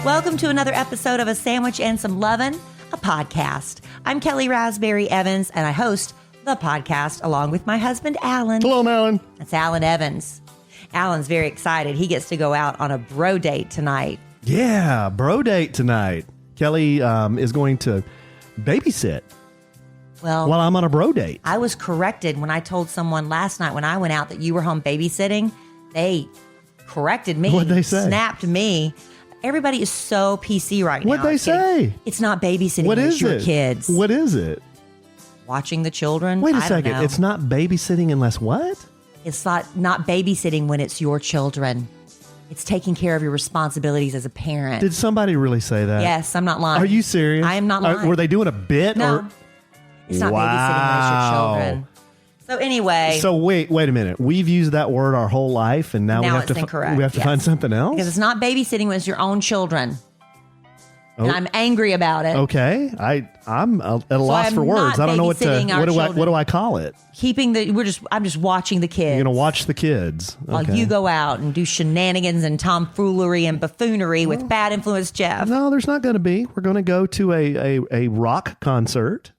Welcome to another episode of A Sandwich and Some Lovin', a podcast. I'm Kellie Raspberry Evans, and I host the podcast along with my husband, Allen. Hello, Allen. That's Allen Evans. Allen's very excited. He gets to go out on a bro date tonight. Yeah, bro date tonight. Kellie is going to babysit while I'm on a bro date. I was corrected when I told someone last night when I went out that you were home babysitting. They corrected me. What'd they say? Snapped me. Everybody is so PC right now. What'd they say? It's not babysitting. What is it's your it? kids. What is it? Watching the children. Wait a I don't second. know. It's not babysitting unless what? It's not babysitting when it's your children. It's taking care of your responsibilities as a parent. Did somebody really say that? Yes, I'm not lying. Are you serious? I am not lying. Were they doing a bit? No. Or? It's not babysitting when it's your children. So anyway. So wait a minute. We've used that word our whole life, and now we have it's incorrect. We have to find something else? Because it's not babysitting when it's your own children. Oh. And I'm angry about it. Okay. I'm at a loss for words. I don't know what do I call it? I'm just watching the kids. You're going to watch the kids. While you go out and do shenanigans and tomfoolery and buffoonery with bad influence Jeff. No, there's not going to be. We're going to go to a rock concert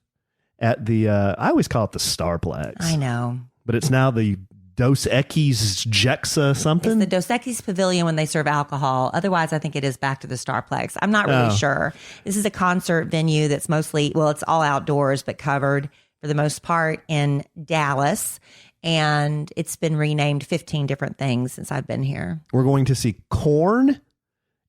at the, I always call it the Starplex. I know. But it's now the Dos Equis Jexa something. It's the Dos Equis Pavilion when they serve alcohol. Otherwise, I think it is back to the Starplex. I'm not really sure. This is a concert venue that's mostly, it's all outdoors, but covered for the most part in Dallas. And it's been renamed 15 different things since I've been here. We're going to see Korn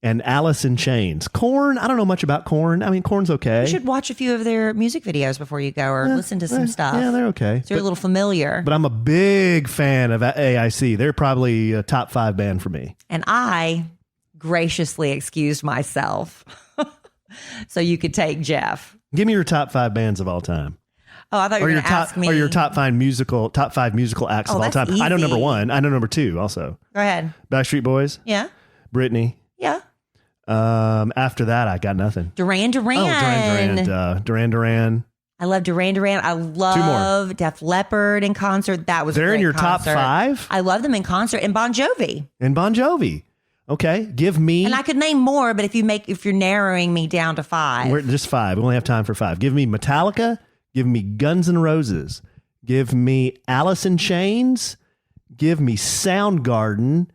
and Alice in Chains. Korn, I don't know much about Korn. I mean, Korn's okay. You should watch a few of their music videos before you go or listen to some stuff. Yeah, they're okay. So you're a little familiar. But I'm a big fan of AIC. They're probably a top 5 band for me. And I graciously excused myself so you could take Jeff. Give me your top 5 bands of all time. Oh, I thought you were going to ask me. Or your top 5 musical acts of all time. Easy. I know number 1. I know number 2 also. Go ahead. Backstreet Boys. Yeah. Britney. Yeah. After that, I got nothing. Duran Duran. Oh, Duran Duran. I love Duran Duran. I love Def Leppard in concert. That was They're a great in your concert. top 5? I love them in concert. And Bon Jovi. Okay. Give me. And I could name more, but if you're narrowing me down to 5. We're just 5. We only have time for 5. Give me Metallica. Give me Guns N' Roses. Give me Alice in Chains. Give me Soundgarden.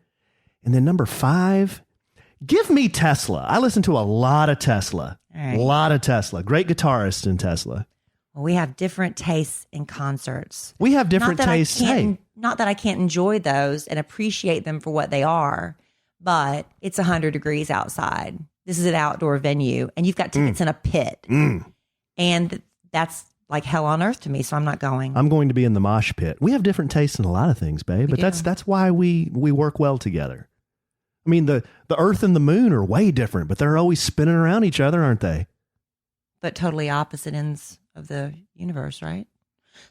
And then number 5, give me Tesla. I listen to a lot of Tesla. Right. A lot of Tesla. Great guitarist in Tesla. Well, we have different tastes in concerts. We have different tastes. Not that I can't enjoy those and appreciate them for what they are, but it's 100 degrees outside. This is an outdoor venue, and you've got tickets in a pit. And that's like hell on earth to me, so I'm not going. I'm going to be in the mosh pit. We have different tastes in a lot of things, babe, but that's why we work well together. I mean, the Earth and the moon are way different, but they're always spinning around each other, aren't they? But totally opposite ends of the universe, right?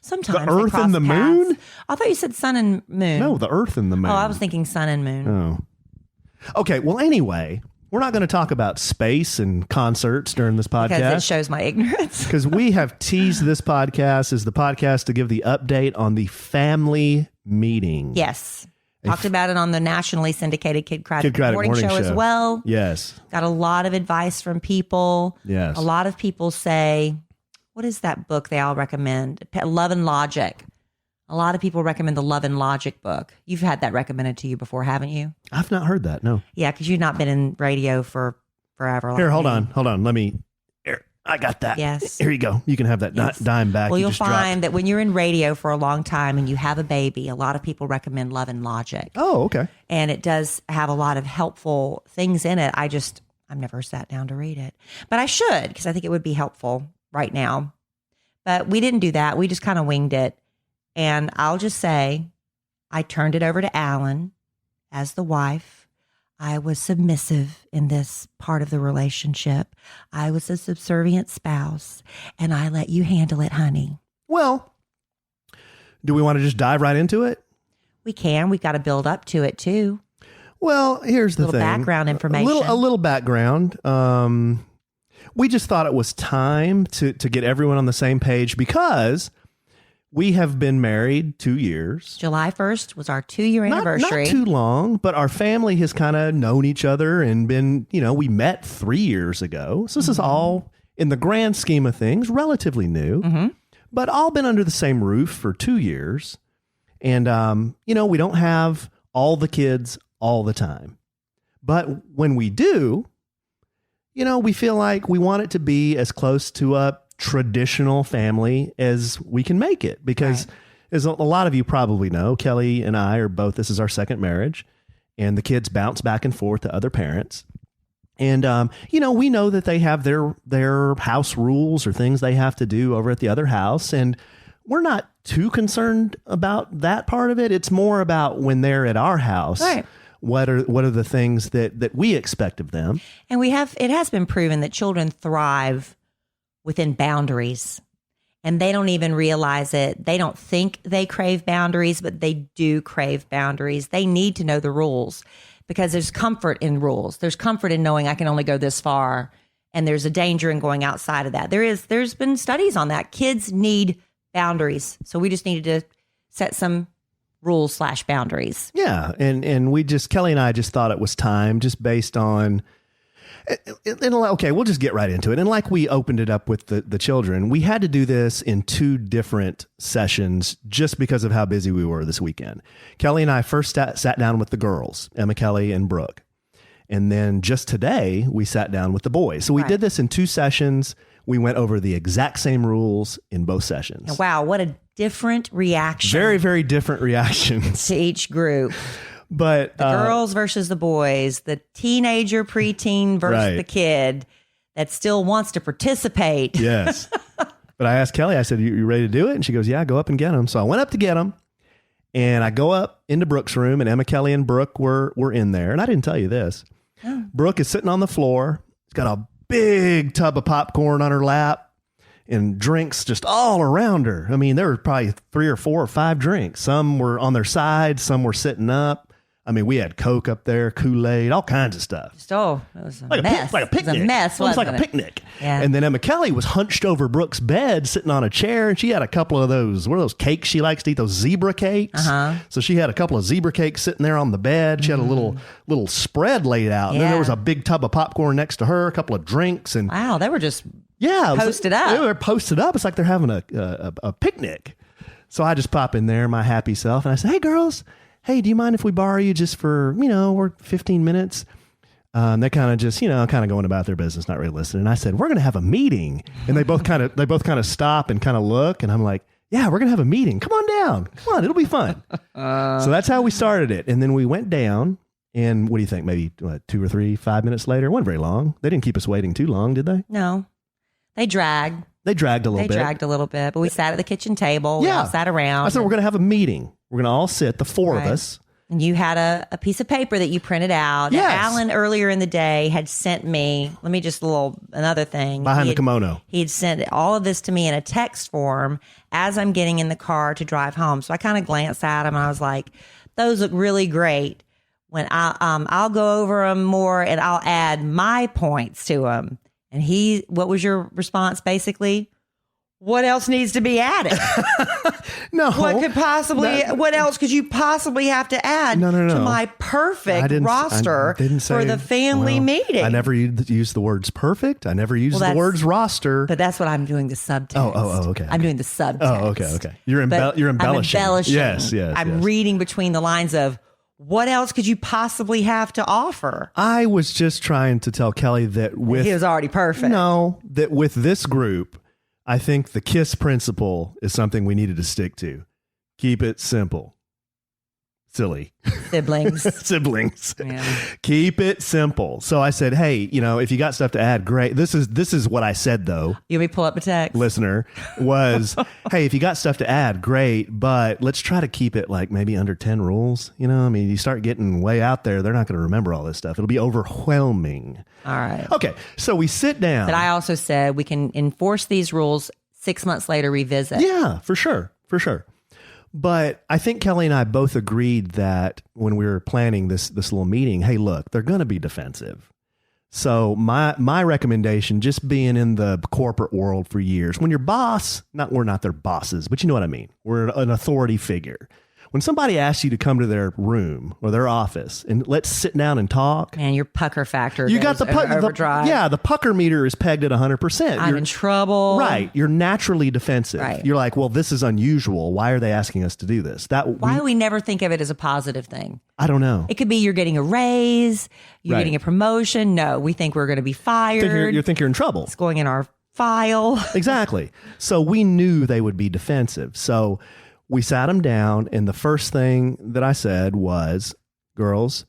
Sometimes the Earth and the moon? I thought you said sun and moon. No, the Earth and the moon. Oh, I was thinking sun and moon. Oh. Okay, well, anyway, we're not going to talk about space and concerts during this podcast. Because it shows my ignorance. Because we have teased this podcast as the podcast to give the update on the family meeting. Yes. Talked about it on the nationally syndicated Kid Craddock morning show as well. Yes. Got a lot of advice from people. Yes. A lot of people say, what is that book they all recommend? Love and Logic. A lot of people recommend the Love and Logic book. You've had that recommended to you before, haven't you? I've not heard that, no. Yeah, because you've not been in radio for forever. Here, hold on. Let me... Here, I got that. Yes. Here you go. You can have that dime back. Well, you'll find that when you're in radio for a long time and you have a baby, a lot of people recommend Love and Logic. Oh, okay. And it does have a lot of helpful things in it. I've never sat down to read it. But I should, because I think it would be helpful right now. But we didn't do that. We just kind of winged it. And I'll just say, I turned it over to Allen as the wife. I was submissive in this part of the relationship. I was a subservient spouse, and I let you handle it, honey. Well, do we want to just dive right into it? We can. We've got to build up to it, too. Well, here's the thing. A little background information. A little background. We just thought it was time to get everyone on the same page because We have been married 2 years. July 1st was our 2-year anniversary. Not too long, but our family has kind of known each other and been, we met 3 years ago. So this is all, in the grand scheme of things, relatively new, but all been under the same roof for 2 years. And, we don't have all the kids all the time. But when we do, we feel like we want it to be as close to a traditional family as we can make it, because as a lot of you probably know, Kelly and I are both, this is our second marriage, and the kids bounce back and forth to other parents. And, we know that they have their house rules or things they have to do over at the other house. And we're not too concerned about that part of it. It's more about when they're at our house. Right. What are the things that we expect of them? And it has been proven that children thrive within boundaries, and they don't even realize it. They don't think they crave boundaries, but they do crave boundaries. They need to know the rules because there's comfort in rules. There's comfort in knowing I can only go this far, and there's a danger in going outside of that. There's been studies on that. Kids need boundaries. So we just needed to set some rules/boundaries. Yeah. And Kelly and I just thought it was time, just based on, okay, we'll just get right into it. And like we opened it up with the children, we had to do this in 2 different sessions just because of how busy we were this weekend. Kelly and I first sat down with the girls, Emma, Kelly, and Brooke. And then just today, we sat down with the boys. So we did this in 2 sessions. We went over the exact same rules in both sessions. Wow, what a different reaction. Very, very different reactions to each group. But the girls versus the boys, the teenager, preteen versus the kid that still wants to participate. Yes. But I asked Kelly, I said, you ready to do it? And she goes, yeah, go up and get them. So I went up to get them, and I go up into Brooke's room, and Emma, Kelly, and Brooke were in there. And I didn't tell you this. Oh. Brooke is sitting on the floor. She's got a big tub of popcorn on her lap and drinks just all around her. I mean, there were probably 3 or 4 or 5 drinks. Some were on their side. Some were sitting up. I mean, we had Coke up there, Kool-Aid, all kinds of stuff. It was a mess. Like a picnic. It was a mess, wasn't it? It was like a picnic. Yeah. And then Emma Kelly was hunched over Brooke's bed, sitting on a chair, and she had a couple of those, what are those cakes she likes to eat, those zebra cakes? So she had a couple of zebra cakes sitting there on the bed. She had a little spread laid out. And then there was a big tub of popcorn next to her, a couple of drinks. And wow, they were just posted up. They were posted up. It's like they're having a picnic. So I just pop in there, my happy self, and I say, hey, girls, hey, do you mind if we borrow you just for, we're 15 minutes? They're kind of just, kind of going about their business, not really listening. And I said, we're going to have a meeting. And they both kind of stop and kind of look. And I'm like, yeah, we're going to have a meeting. Come on down. Come on. It'll be fun. So that's how we started it. And then we went down, and what do you think? Maybe 2 or 3, 5 minutes later? It wasn't very long. They didn't keep us waiting too long, did they? No, they dragged. They dragged a little bit, but we sat at the kitchen table. We all sat around. I said, we're going to have a meeting. We're going to all sit, the 4 of us. And you had a piece of paper that you printed out. Yes. Alan earlier in the day had sent me, another thing. Behind the kimono. He'd sent all of this to me in a text form as I'm getting in the car to drive home. So I kind of glanced at them and I was like, those look really great. When I'll go over them more and I'll add my points to them. And what was your response basically? What else needs to be added? No. What else could you possibly have to add to my perfect roster for the family meeting? I never used the words perfect. I never used the words roster. But that's what I'm doing, the subtext. Oh, okay. I'm doing the subtext. Oh, okay. You're embellishing. I'm embellishing. Yes. I'm reading between the lines of, what else could you possibly have to offer? I was just trying to tell Kelly that he was already perfect. No, that with this group, I think the KISS principle is something we needed to stick to. Keep it simple. Silly. Siblings. Yeah. Keep it simple. So I said, hey, if you got stuff to add, great. This is what I said, though. You may pull up a text. Listener was, hey, if you got stuff to add, great. But let's try to keep it like maybe under 10 rules. You start getting way out there. They're not going to remember all this stuff. It'll be overwhelming. All right. Okay. So we sit down. But I also said we can enforce these rules 6 months later, revisit. Yeah, for sure. But I think Kelly and I both agreed that when we were planning this little meeting, hey, look, they're going to be defensive. So my recommendation, just being in the corporate world for years, when your boss, we're not their bosses, but you know what I mean. We're an authority figure. When somebody asks you to come to their room or their office and let's sit down and talk. Man, your pucker factor You got goes the overdrive. the pucker meter is pegged at 100%. I'm in trouble. Right. You're naturally defensive. Right. You're like, well, this is unusual. Why are they asking us to do this? Why do we never think of it as a positive thing? I don't know. It could be you're getting a raise, you're Right. getting a promotion. No, we think we're going to be fired. You think you're in trouble. It's going in our file. Exactly. So we knew they would be defensive. So we sat them down, and the first thing that I said was, girls,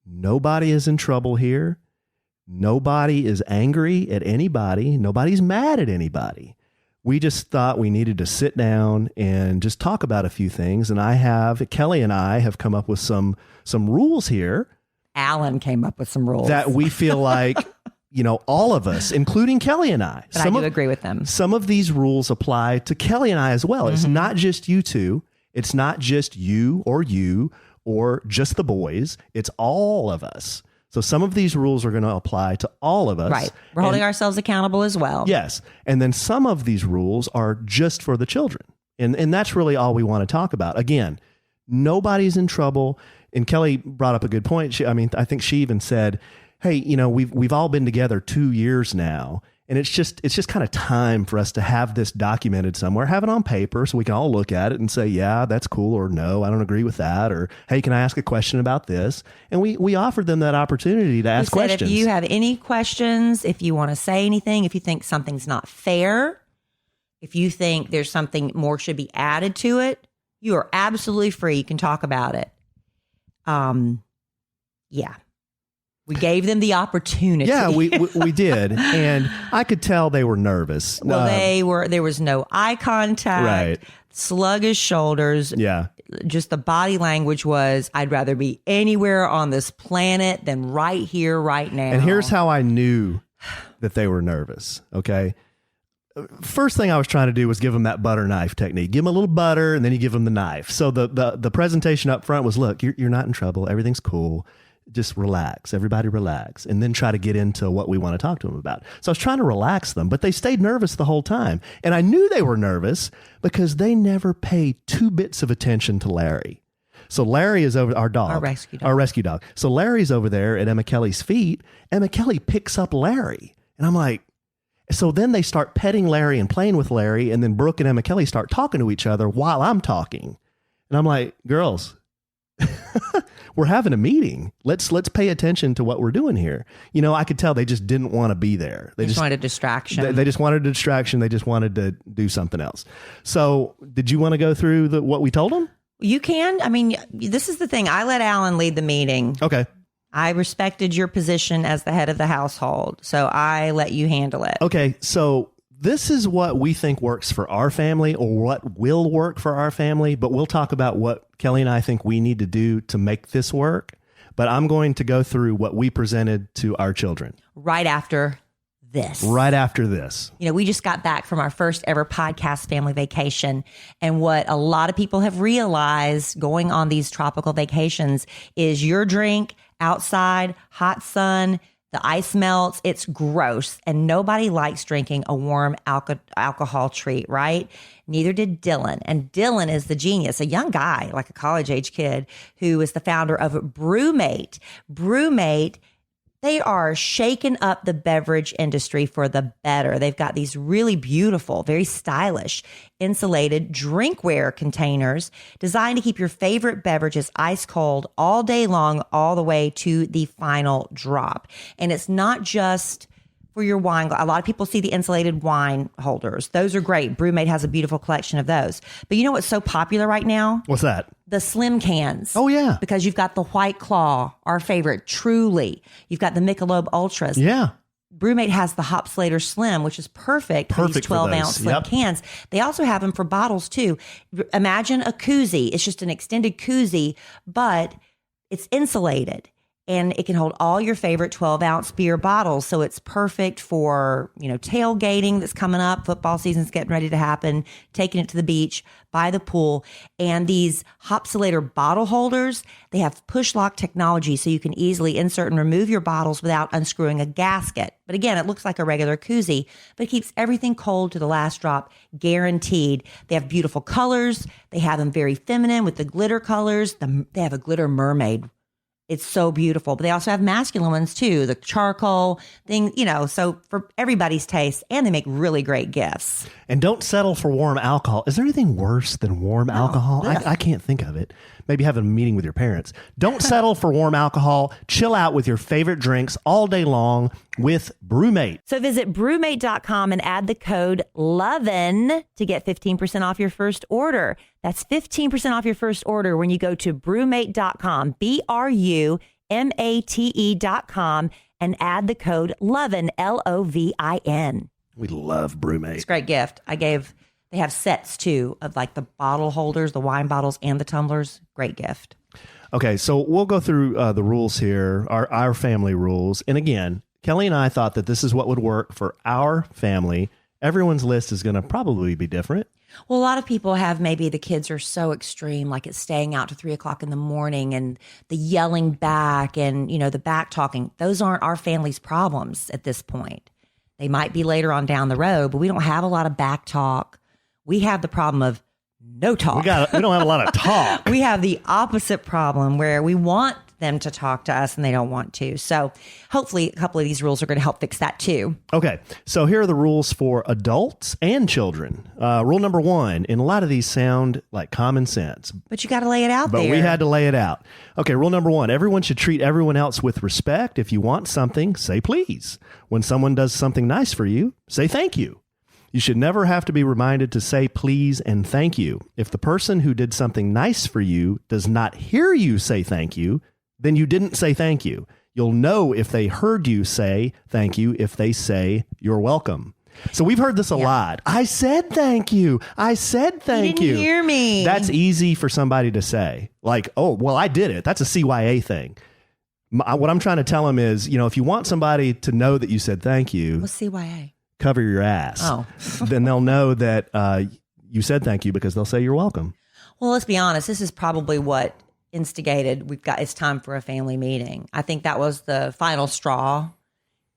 nobody is in trouble here. Nobody is angry at anybody. Nobody's mad at anybody. We just thought we needed to sit down and just talk about a few things. And Kelly and I have come up with some rules here. Allen came up with some rules that we feel like, all of us, including Kelly and I. But I do agree with them. Some of these rules apply to Kelly and I as well. Mm-hmm. It's not just you two. It's not just you or just the boys. It's all of us. So some of these rules are going to apply to all of us. Right. We're holding ourselves accountable as well. Yes. And then some of these rules are just for the children. And that's really all we want to talk about. Again, nobody's in trouble. And Kelly brought up a good point. I think she even said, hey, we've all been together 2 years now, and it's just kind of time for us to have this documented somewhere, have it on paper so we can all look at it and say, yeah, that's cool, or no, I don't agree with that, or hey, can I ask a question about this? And we offered them that opportunity to ask questions. If you have any questions, if you want to say anything, if you think something's not fair, if you think there's something more should be added to it, you are absolutely free. You can talk about it. Yeah. We gave them the opportunity. Yeah, we did. And I could tell they were nervous. Well, there was no eye contact, right. Sluggish shoulders. Yeah. Just the body language was, I'd rather be anywhere on this planet than right here, right now. And here's how I knew that they were nervous. Okay. First thing I was trying to do was give them that butter knife technique. Give them a little butter and then you give them the knife. So the presentation up front was, look, you're not in trouble. Everything's cool. Just relax. Everybody relax. And then try to get into what we want to talk to them about. So I was trying to relax them, but they stayed nervous the whole time. And I knew they were nervous because they never paid 2 bits of attention to Larry. So Larry is over, our dog. Our rescue dog. So Larry's over there at Emma Kelly's feet. Emma Kelly picks up Larry. And I'm like, so then they start petting Larry and playing with Larry. And then Brooke and Emma Kelly start talking to each other while I'm talking. And I'm like, girls, we're having a meeting. Let's pay attention to what we're doing here. I could tell they just didn't want to be there. They just wanted a distraction. They just wanted a distraction. They just wanted to do something else. So did you want to go through what we told them? You can. I mean, this is the thing. I let Alan lead the meeting. Okay. I respected your position as the head of the household, so I let you handle it. Okay. So this is what we think works for our family, or what will work for our family, but we'll talk about what Kelly and I think we need to do to make this work. But I'm going to go through what we presented to our children. Right after this. We just got back from our first ever podcast family vacation. And what a lot of people have realized going on these tropical vacations is your drink outside, hot sun, the ice melts, it's gross. And nobody likes drinking a warm alcohol treat, right? Neither did Dylan. And Dylan is the genius, a young guy, like a college age kid, who is the founder of Brewmate. Brewmate, they are shaking up the beverage industry for the better. They've got these really beautiful, very stylish, insulated drinkware containers designed to keep your favorite beverages ice cold all day long, all the way to the final drop. And it's not just for your wine. A lot of people see the insulated wine holders. Those are great. Brewmate has a beautiful collection of those. But you know what's so popular right now? What's that? The slim cans. Oh, yeah. Because you've got the White Claw, our favorite, Truly. You've got the Michelob Ultras. Yeah. Brewmate has the Hop Slater Slim, which is perfect for these 12-ounce slim cans. They also have them for bottles, too. Imagine a koozie. It's just an extended koozie, but it's insulated. and it can hold all your favorite 12-ounce beer bottles. So it's perfect for, tailgating that's coming up. Football season's getting ready to happen, taking it to the beach, by the pool. And these Hopsulator bottle holders, they have push lock technology so you can easily insert and remove your bottles without unscrewing a gasket. But again, it looks like a regular koozie, but it keeps everything cold to the last drop, guaranteed. They have beautiful colors. They have them very feminine with the glitter colors. They have a glitter mermaid. It's so beautiful. But they also have masculine ones too, the charcoal thing, so for everybody's taste. And they make really great gifts. And don't settle for warm alcohol. Is there anything worse than warm alcohol? I can't think of it. Maybe having a meeting with your parents. Don't settle for warm alcohol. Chill out with your favorite drinks all day long with BrewMate. So visit brewmate.com and add the code LOVIN to get 15% off your first order. That's 15% off your first order when you go to brewmate.com, BRUMATE.com, and add the code LOVIN, LOVIN. We love BrewMate. It's a great gift. They have sets too of like the bottle holders, the wine bottles, and the tumblers. Great gift. Okay, so we'll go through the rules here, our family rules. And again, Kelly and I thought that this is what would work for our family. Everyone's list is going to probably be different. Well, a lot of people have, maybe the kids are so extreme, like it's staying out to 3:00 in the morning and the yelling back and, the back talking. Those aren't our family's problems at this point. They might be later on down the road, but we don't have a lot of back talk. We have the problem of no talk. We don't have a lot of talk. We have the opposite problem where we want them to talk to us and they don't want to. So hopefully a couple of these rules are going to help fix that too. Okay. So here are the rules for adults and children. Rule number 1, and a lot of these sound like common sense. But you got to lay it out there. But we had to lay it out. Okay. Rule number 1, everyone should treat everyone else with respect. If you want something, say please. When someone does something nice for you, say thank you. You should never have to be reminded to say please and thank you. If the person who did something nice for you does not hear you say thank you, then you didn't say thank you. You'll know if they heard you say thank you if they say you're welcome. So we've heard this a lot. I said thank you. I said thank you. You didn't hear me. That's easy for somebody to say. Like, oh, well, I did it. That's a CYA thing. What I'm trying to tell them is, if you want somebody to know that you said thank you. What's CYA? Cover your ass. Oh. Then they'll know that you said thank you because they'll say you're welcome. Well, let's be honest. This is probably what instigated. It's time for a family meeting. I think that was the final straw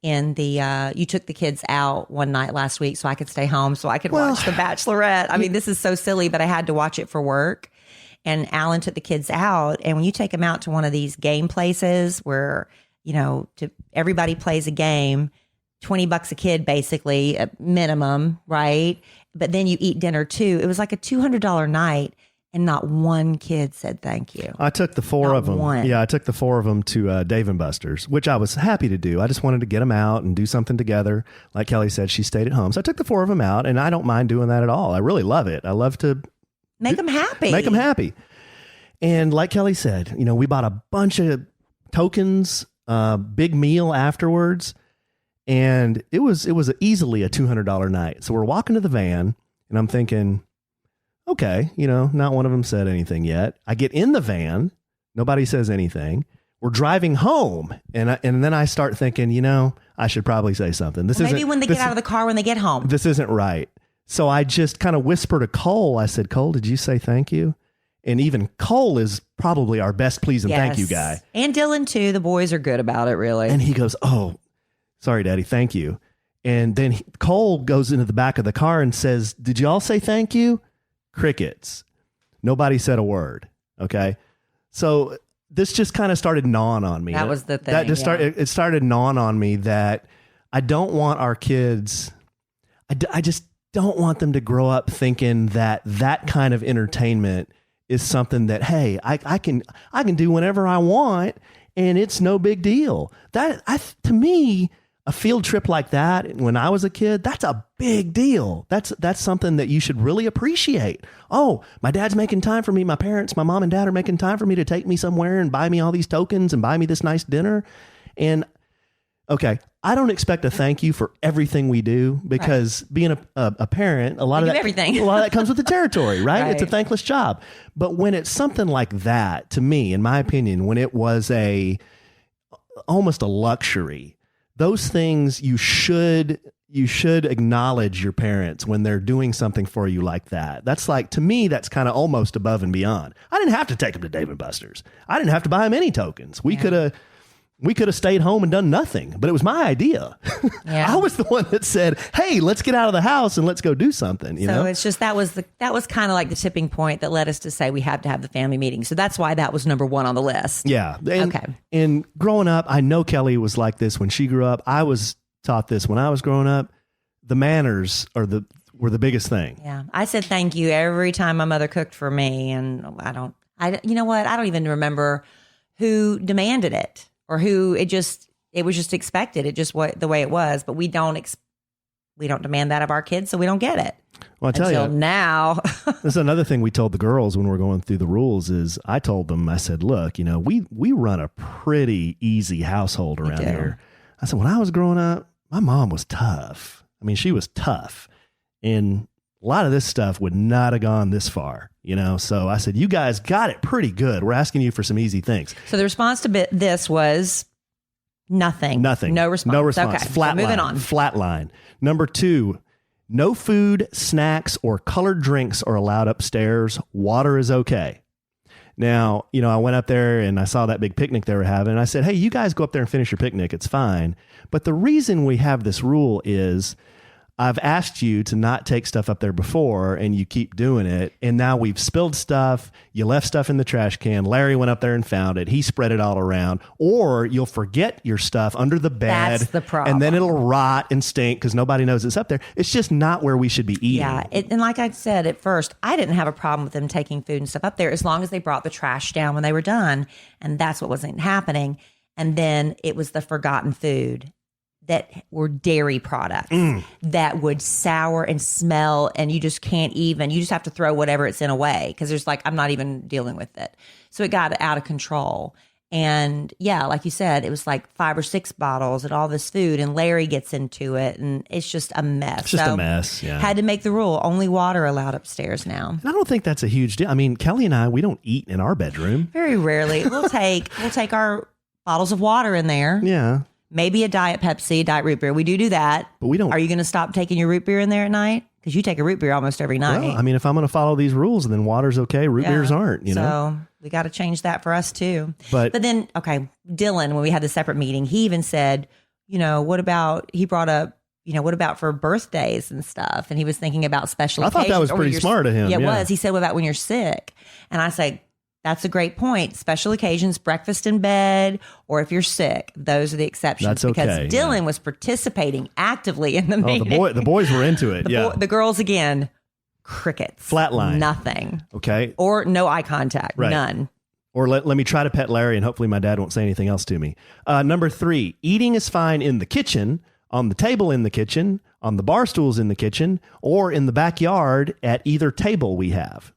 in the, you took the kids out one night last week so I could stay home so I could watch The Bachelorette. I mean, this is so silly, but I had to watch it for work. And Alan took the kids out. And when you take them out to one of these game places where, everybody plays a game, $20 a kid, basically, a minimum, right? But then you eat dinner too. It was like a $200 night, and not one kid said thank you. I took the four of them. Yeah, I took the 4 of them to Dave & Buster's, which I was happy to do. I just wanted to get them out and do something together. Like Kelly said, she stayed at home. So I took the 4 of them out, and I don't mind doing that at all. I really love it. I love to make them happy. Make them happy. And like Kelly said, we bought a bunch of tokens, big meal afterwards. And it was easily a $200 night. So we're walking to the van and I'm thinking, okay, not one of them said anything yet. I get in the van. Nobody says anything. We're driving home. And then I start thinking, I should probably say something. Maybe when they get out of the car, when they get home. This isn't right. So I just kind of whispered to Cole. I said, Cole, did you say thank you? And even Cole is probably our best please and thank you guy. And Dylan too. The boys are good about it, really. And he goes, oh, sorry, Daddy, thank you. And then Cole goes into the back of the car and says, did you all say thank you? Crickets. Nobody said a word. Okay. So this just kind of started gnawing on me. That was the thing. It started gnawing on me that I don't want our kids, I just don't want them to grow up thinking that kind of entertainment is something that, hey, I can do whenever I want and it's no big deal. To me, a field trip like that when I was a kid, that's a big deal. That's something that you should really appreciate. Oh, my dad's making time for me. My parents, my mom and dad are making time for me to take me somewhere and buy me all these tokens and buy me this nice dinner. And okay, I don't expect a thank you for everything we do because being a parent, a lot of that comes with the territory, right? It's a thankless job. But when it's something like that, to me, in my opinion, when it was almost a luxury. Those things you should acknowledge your parents when they're doing something for you like that. That's like, to me, that's kind of almost above and beyond. I didn't have to take them to Dave & Buster's. I didn't have to buy them any tokens. We could have stayed home and done nothing, but it was my idea. Yeah. I was the one that said, "Hey, let's get out of the house and let's go do something." You know, it's just that was kind of like the tipping point that led us to say we have to have the family meeting. So that's why that was number one on the list. Yeah. And, okay. And growing up, I know Kelly was like this when she grew up. I was taught this when I was growing up. The manners were the biggest thing. Yeah. I said thank you every time my mother cooked for me, and you know what? I don't even remember who demanded it or who it was just expected. It just the way it was, but we don't demand that of our kids, so we don't get it. Well, I tell you now. This is another thing we told the girls when we're going through the rules is I told them, I said, look, you know, we run a pretty easy household around here. I said, when I was growing up, my mom was tough. I mean, she was tough. And a lot of this stuff would not have gone this far, you know? So I said, you guys got it pretty good. We're asking you for some easy things. So the response to this was nothing. Nothing. No response. No response. Okay. Flat moving line. on. Flat line. Number 2, no food, snacks, or colored drinks are allowed upstairs. Water is okay. Now, you know, I went up there and I saw that big picnic they were having. And I said, hey, you guys go up there and finish your picnic. It's fine. But the reason we have this rule is I've asked you to not take stuff up there before and you keep doing it. And now we've spilled stuff. You left stuff in the trash can. Larry went up there and found it. He spread it all around. Or you'll forget your stuff under the bed. That's the problem. And then it'll rot and stink because nobody knows it's up there. It's just not where we should be eating. Yeah. And like I said at first, I didn't have a problem with them taking food and stuff up there as long as they brought the trash down when they were done. And that's what wasn't happening. And then it was the forgotten food that were dairy products that would sour and smell, and you just have to throw whatever it's in away because there's like, I'm not even dealing with it. So it got out of control. And yeah, like you said, it was like 5 or 6 bottles and all this food, and Larry gets into it, and it's just a mess. It's just a mess. Yeah. Had to make the rule, only water allowed upstairs now. And I don't think that's a huge deal. I mean, Kelly and I, we don't eat in our bedroom. Very rarely. We'll take our bottles of water in there. Yeah. Maybe a Diet Pepsi, Diet root beer. We do that. But we don't. Are you going to stop taking your root beer in there at night? Because you take a root beer almost every night. Well, I mean, if I'm going to follow these rules, then water's okay. Root beers aren't, you know? So we got to change that for us too. But then, okay, Dylan, when we had the separate meeting, he even said, what about for birthdays and stuff? And he was thinking about special occasions. I thought that was pretty smart of him. Yeah, it was. He said, what about when you're sick? And I said, that's a great point. Special occasions, breakfast in bed, or if you're sick, those are the exceptions. That's okay. Because Dylan was participating actively in the meeting. The boys were into it. The girls, again, crickets. Flatline. Nothing. Okay. Or no eye contact. Right. None. Or let me try to pet Larry, and hopefully my dad won't say anything else to me. Number 3, eating is fine in the kitchen, on the table in the kitchen, on the bar stools in the kitchen, or in the backyard at either table we have.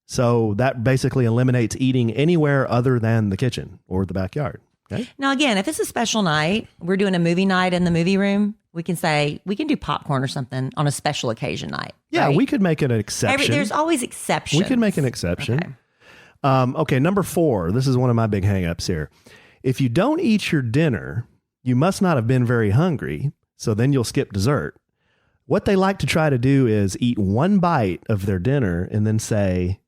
So that basically eliminates eating anywhere other than the kitchen or the backyard. Okay. Now, again, if it's a special night, we're doing a movie night in the movie room, we can do popcorn or something on a special occasion night. Yeah, right? We could make an exception. There's always exceptions. We could make an exception. Okay, number 4. This is one of my big hangups here. If you don't eat your dinner, you must not have been very hungry, so then you'll skip dessert. What they like to try to do is eat one bite of their dinner and then say,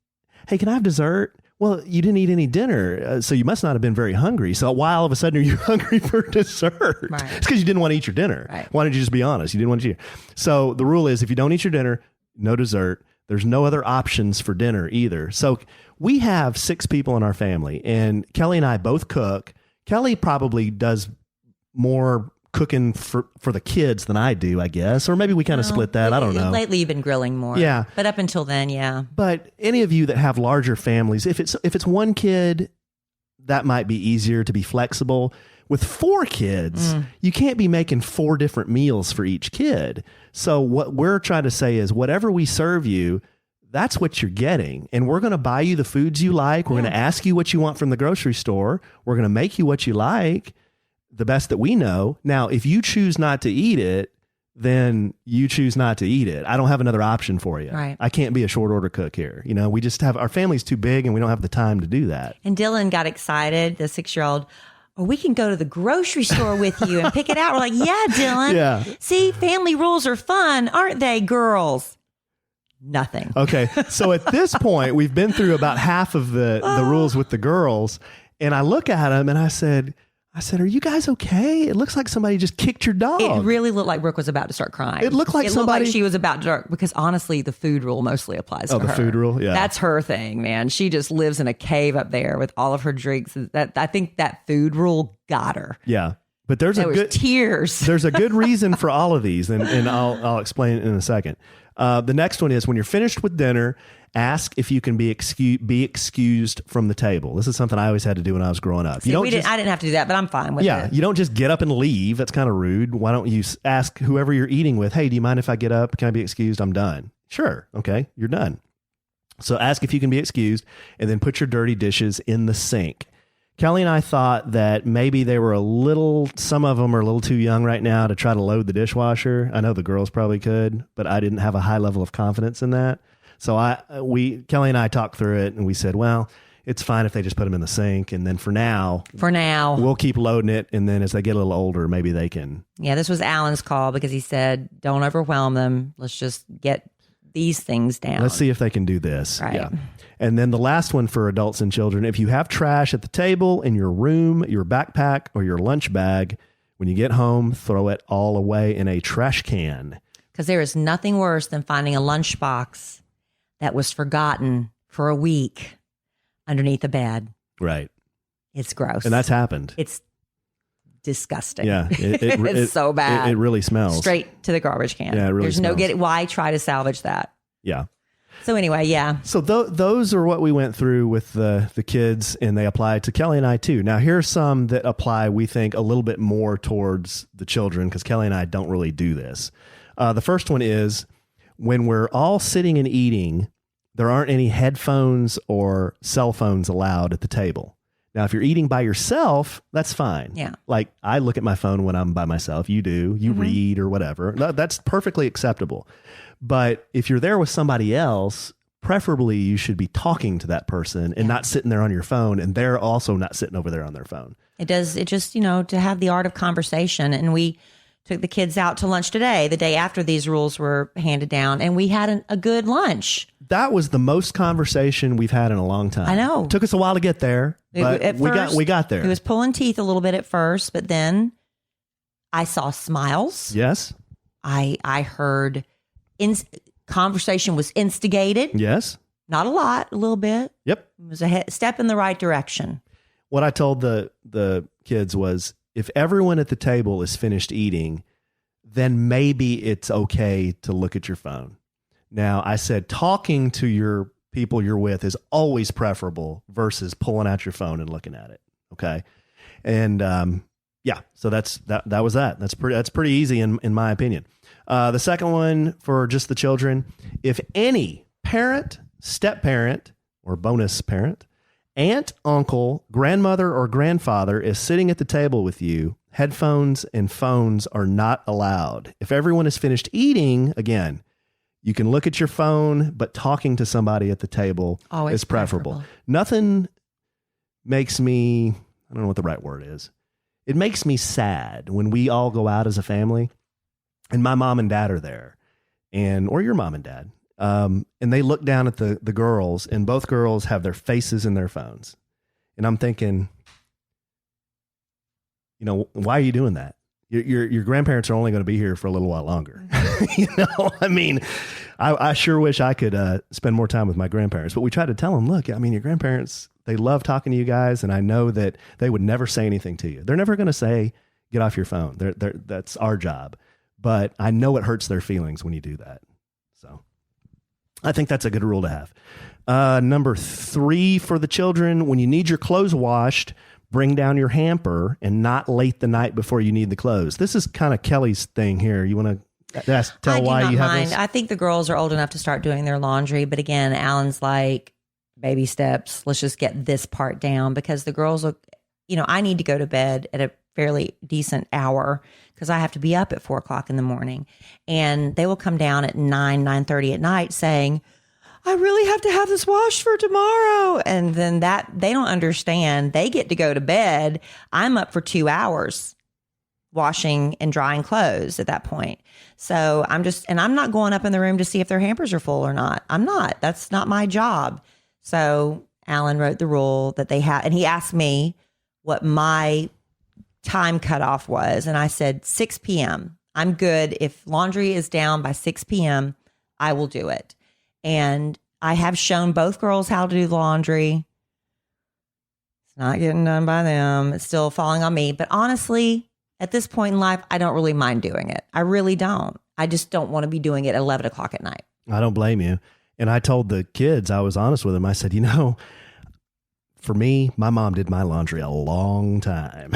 hey, can I have dessert? Well, you didn't eat any dinner, so you must not have been very hungry. So why all of a sudden are you hungry for dessert? Right. It's because you didn't want to eat your dinner. Right. Why don't you just be honest? You didn't want to eat. So the rule is if you don't eat your dinner, no dessert. There's no other options for dinner either. So we have 6 people in our family, and Kelly and I both cook. Kelly probably does more cooking for the kids than I do, I guess. Or maybe we kind of split that. I don't know. Lately you've been grilling more. Yeah. But up until then, yeah. But any of you that have larger families, if it's one kid, that might be easier to be flexible. With 4 kids, you can't be making 4 different meals for each kid. So what we're trying to say is whatever we serve you, that's what you're getting. And we're going to buy you the foods you like. We're going to ask you what you want from the grocery store. We're going to make you what you like, the best that we know. Now, if you choose not to eat it, then you choose not to eat it. I don't have another option for you. Right. I can't be a short order cook here. We just have, our family's too big and we don't have the time to do that. And Dylan got excited, the 6-year-old. or we can go to the grocery store with you and pick it out. We're like, yeah, Dylan. Yeah. See, family rules are fun, aren't they, girls? Nothing. Okay. So at this point, we've been through about half of the rules with the girls. And I look at them and I said, are you guys okay? It looks like somebody just kicked your dog. It really looked like Brooke was about to start crying. It looked like she was about to start, because honestly, the food rule mostly applies to her. Oh, the food rule? Yeah. That's her thing, man. She just lives in a cave up there with all of her drinks. I think that food rule got her. Yeah. But there's tears. There's a good reason for all of these, and I'll explain it in a second. The next one is, when you're finished with dinner, ask if you can be excused from the table. This is something I always had to do when I was growing up. See, I didn't have to do that, but I'm fine with it. Yeah, you don't just get up and leave. That's kind of rude. Why don't you ask whoever you're eating with, hey, do you mind if I get up? Can I be excused? I'm done. Sure. Okay, you're done. So ask if you can be excused, and then put your dirty dishes in the sink. Kelly and I thought that maybe some of them are a little too young right now to try to load the dishwasher. I know the girls probably could, but I didn't have a high level of confidence in that. So Kelly and I talked through it, and we said, well, it's fine if they just put them in the sink. And then for now, we'll keep loading it. And then as they get a little older, maybe they can. Yeah, this was Alan's call, because he said, don't overwhelm them. Let's just get these things down. Let's see if they can do this. Right. Yeah. And then the last one for adults and children: if you have trash at the table, in your room, your backpack, or your lunch bag, when you get home, throw it all away in a trash can. Because there is nothing worse than finding a lunchbox that was forgotten for a week underneath the bed. Right. It's gross. And that's happened. It's disgusting. Yeah. It's so bad. It really smells. Straight to the garbage can. Yeah, it really smells. Why try to salvage that? Yeah. So anyway, yeah. So those are what we went through with the kids, and they apply to Kelly and I too. Now, here are some that apply, we think, a little bit more towards the children, because Kelly and I don't really do this. The first one is, when we're all sitting and eating, there aren't any headphones or cell phones allowed at the table. Now, if you're eating by yourself, that's fine. Yeah. Like, I look at my phone when I'm by myself. You do. You read or whatever. That's perfectly acceptable. But if you're there with somebody else, preferably you should be talking to that person and not sitting there on your phone, and they're also not sitting over there on their phone. It just, to have the art of conversation. And we took the kids out to lunch today, the day after these rules were handed down, and we had a good lunch. That was the most conversation we've had in a long time. I know. It took us a while to get there, but we got there. It was pulling teeth a little bit at first, but then I saw smiles. Yes. I heard conversation was instigated. Yes. Not a lot, a little bit. Yep. It was a step in the right direction. What I told the kids was, if everyone at the table is finished eating, then maybe it's okay to look at your phone. Now, I said talking to your people you're with is always preferable versus pulling out your phone and looking at it. Okay. And so that was that. That's pretty easy in my opinion. The second one for just the children: if any parent, step parent, or bonus parent, aunt, uncle, grandmother, or grandfather is sitting at the table with you, headphones and phones are not allowed. If everyone is finished eating, again, you can look at your phone, but talking to somebody at the table is preferable. Nothing makes me, I don't know what the right word is. It makes me sad when we all go out as a family and my mom and dad are there, or your mom and dad. And they look down at the girls, and both girls have their faces in their phones. And I'm thinking, why are you doing that? Your grandparents are only going to be here for a little while longer. I mean, I sure wish I could spend more time with my grandparents, but we try to tell them, look, I mean, your grandparents, they love talking to you guys. And I know that they would never say anything to you. They're never going to say, get off your phone. That's our job. But I know it hurts their feelings when you do that. So I think that's a good rule to have. Number 3 for the children: when you need your clothes washed, bring down your hamper and not late the night before you need the clothes. This is kind of Kelly's thing here. You want to tell why you have this? I think the girls are old enough to start doing their laundry. But again, Alan's like, baby steps. Let's just get this part down, because the girls will, I need to go to bed at a fairly decent hour because I have to be up at 4:00 in the morning. And they will come down at 9:30 at night saying, I really have to have this washed for tomorrow. And then they don't understand. They get to go to bed. I'm up for 2 hours washing and drying clothes at that point. So I'm not going up in the room to see if their hampers are full or not. I'm not. That's not my job. So Alan wrote the rule that they have, and he asked me what my time cutoff was. And I said 6 p.m. I'm good. If laundry is down by 6 p.m., I will do it. And I have shown both girls how to do the laundry. It's not getting done by them. It's still falling on me. But honestly, at this point in life, I don't really mind doing it. I really don't. I just don't want to be doing it at 11 o'clock at night. I don't blame you. And I told the kids, I was honest with them. I said, for me, my mom did my laundry a long time.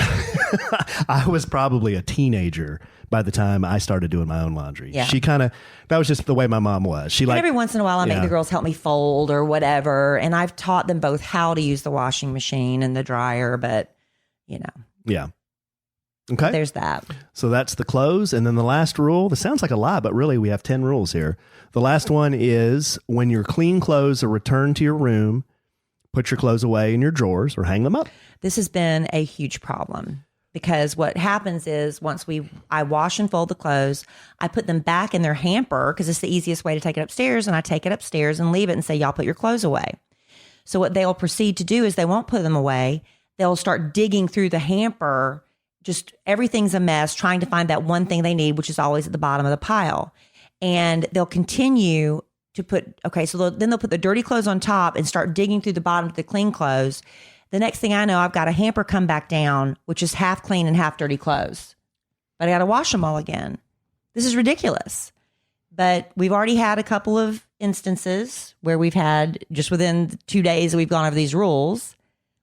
I was probably a teenager by the time I started doing my own laundry. Yeah. That was just the way my mom was. Every once in a while, I make the girls help me fold or whatever. And I've taught them both how to use the washing machine and the dryer, but Yeah. Okay. There's that. So that's the clothes. And then the last rule, this sounds like a lot, but really we have 10 rules here. The last one is when your clean clothes are returned to your room, put your clothes away in your drawers or hang them up. This has been a huge problem because what happens is once I wash and fold the clothes, I put them back in their hamper because it's the easiest way to take it upstairs. And I take it upstairs and leave it and say, y'all put your clothes away. So what they'll proceed to do is they won't put them away. They'll start digging through the hamper. Just everything's a mess, trying to find that one thing they need, which is always at the bottom of the pile. And they'll continue to then they'll put the dirty clothes on top and start digging through the bottom to the clean clothes. The next thing I know, I've got a hamper come back down, which is half clean and half dirty clothes. But I got to wash them all again. This is ridiculous. But we've already had a couple of instances where we've had, just within 2 days that we've gone over these rules,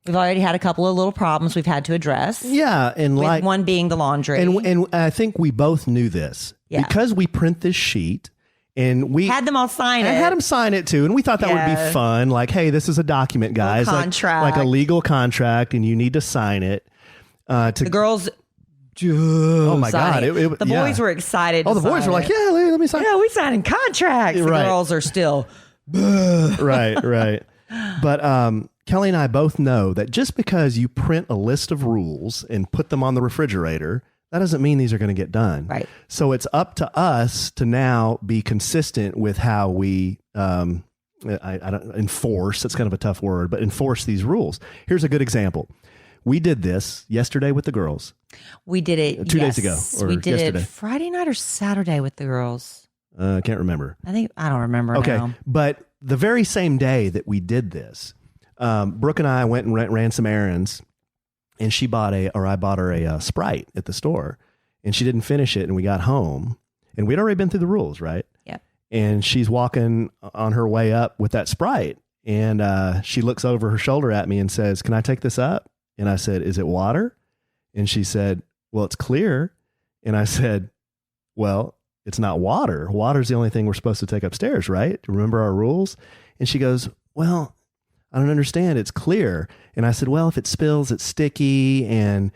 we've already had a couple of little problems we've had to address. Yeah. And with one being the laundry. And I think we both knew this. Yeah. Because we print this sheet. And we had them all sign it. I had them sign it too. And we thought that would be fun. Like, hey, this is a document, guys. Contract. Like a legal contract, and you need to sign it. The girls. Oh my God. The boys were excited. Oh, the boys were like, yeah, let me sign. Yeah, we signing contracts. The girls are still. Right. But Kelly and I both know that just because you print a list of rules and put them on the refrigerator, that doesn't mean these are going to get done. Right. So it's up to us to now be consistent with how we I don't enforce. It's kind of a tough word, but enforce these rules. Here's a good example. We did this yesterday with the girls. We did it 2 days ago. Or we did yesterday. it Friday night or Saturday with the girls. I can't remember. I don't remember now. But the very same day that we did this, Brooke and I went and ran some errands. And I bought her a Sprite at the store, and she didn't finish it. And we got home, and we'd already been through the rules, right? Yeah. And she's walking on her way up with that Sprite, and she looks over her shoulder at me and says, "Can I take this up?" And I said, "Is it water?" And she said, "Well, it's clear." And I said, "Well, it's not water. Water's the only thing we're supposed to take upstairs, right? Remember our rules?" And she goes, "Well, I don't understand. It's clear." And I said, "Well, if it spills, it's sticky. And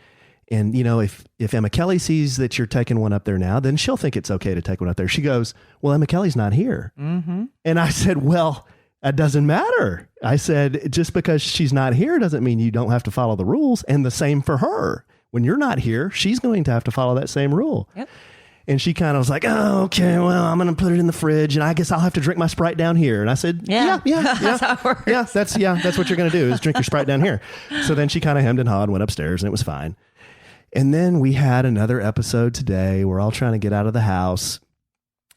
if Emma Kelly sees that you're taking one up there now, then she'll think it's okay to take one up there." She goes, "Well, Emma Kelly's not here." Mm-hmm. And I said, "Well, that doesn't matter." I said, "Just because she's not here doesn't mean you don't have to follow the rules. And the same for her. When you're not here, she's going to have to follow that same rule." Yep. And she kind of was like, "Oh, okay, well, I'm going to put it in the fridge, and I guess I'll have to drink my Sprite down here." And I said, yeah. That's how it works. That's what you're going to do is drink your Sprite down here. So then she kind of hemmed and hawed, went upstairs, and it was fine. And then we had another episode today. We're all trying to get out of the house.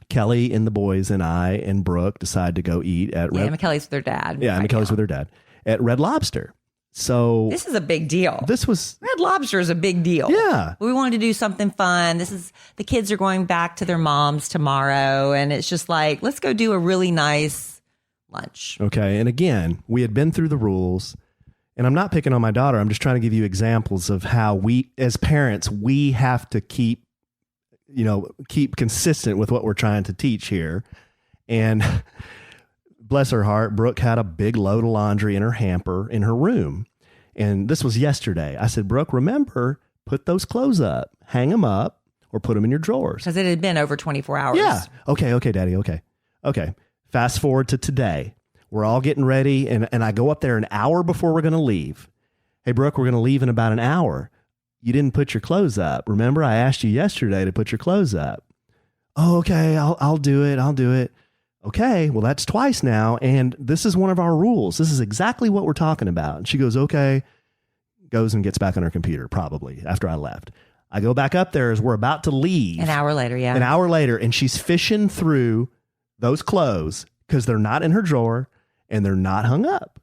Kelly and the boys and I and Brooke decide to go eat at Red. Emma Kelly's with her dad. Yeah, Emma Kelly's with her dad at Red Lobster. So this is a big deal. Red Lobster is a big deal. Yeah. We wanted to do something fun. The kids are going back to their moms tomorrow. And it's just like, let's go do a really nice lunch. Okay. And again, we had been through the rules, and I'm not picking on my daughter. I'm just trying to give you examples of how we, as parents, we have to keep consistent with what we're trying to teach here. And bless her heart, Brooke had a big load of laundry in her hamper in her room. And this was yesterday. I said, "Brooke, remember, put those clothes up, hang them up, or put them in your drawers." Because it had been over 24 hours. Yeah. Okay, Daddy. Okay. Fast forward to today. We're all getting ready. And I go up there an hour before we're going to leave. Hey, Brooke, we're going to leave in about an hour. You didn't put your clothes up. Remember, I asked you yesterday to put your clothes up. Oh, okay. I'll do it. I'll do it. Okay. Well, that's twice now. And this is one of our rules. This is exactly what we're talking about. And she goes, okay. Goes and gets back on her computer, probably after I left. I go back up there as we're about to leave. An hour later, yeah. An hour later, and she's fishing through those clothes because they're not in her drawer and they're not hung up.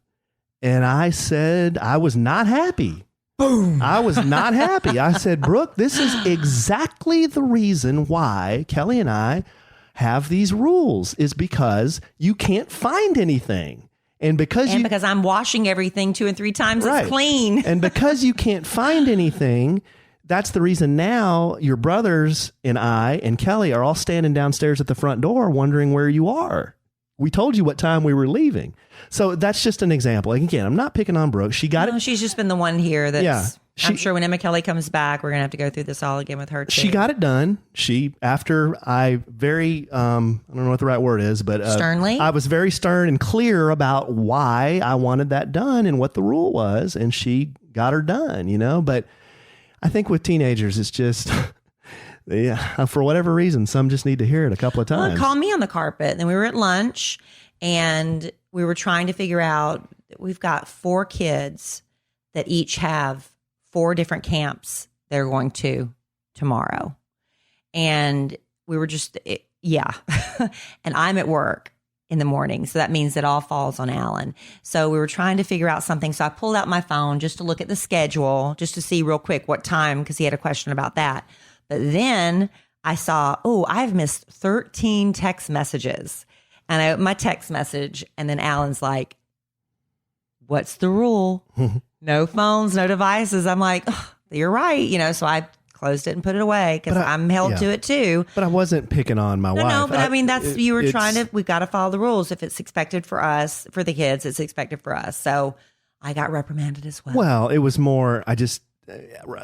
And I said, I was not happy. Boom. I was not happy. I said, Brooke, this is exactly the reason why Kelly and I have these rules, is because you can't find anything. And because I'm washing everything 2 and 3 times, right. It's clean. And because you can't find anything, that's the reason now your brothers and I and Kelly are all standing downstairs at the front door wondering where you are. We told you what time we were leaving. So that's just an example. Like, again, I'm not picking on Brooke. She got it. She's just been the one here that's... Yeah. I'm sure when Emma Kelly comes back, we're going to have to go through this all again with her, too. She got it done. After I very, I don't know what the right word is, but... Sternly? I was very stern and clear about why I wanted that done and what the rule was, and she got her done, But I think with teenagers, it's just... Yeah, for whatever reason, some just need to hear it a couple of times. Well, call me on the carpet. And then we were at lunch, and we were trying to figure out, we've got 4 kids that each have 4 different camps they're going to tomorrow. And we were just, and I'm at work in the morning. So that means it all falls on Allen. So we were trying to figure out something. So I pulled out my phone just to look at the schedule, just to see real quick what time, because he had a question about that. But then I saw, I've missed 13 text messages. And I opened my text message, and then Alan's like, what's the rule? No phones, no devices. I'm like, you're right. So I closed it and put it away because I'm held to it too. But I wasn't picking on my wife. No, but I mean, we've got to follow the rules. If it's expected for us, for the kids, it's expected for us. So I got reprimanded as well. Well, it was more,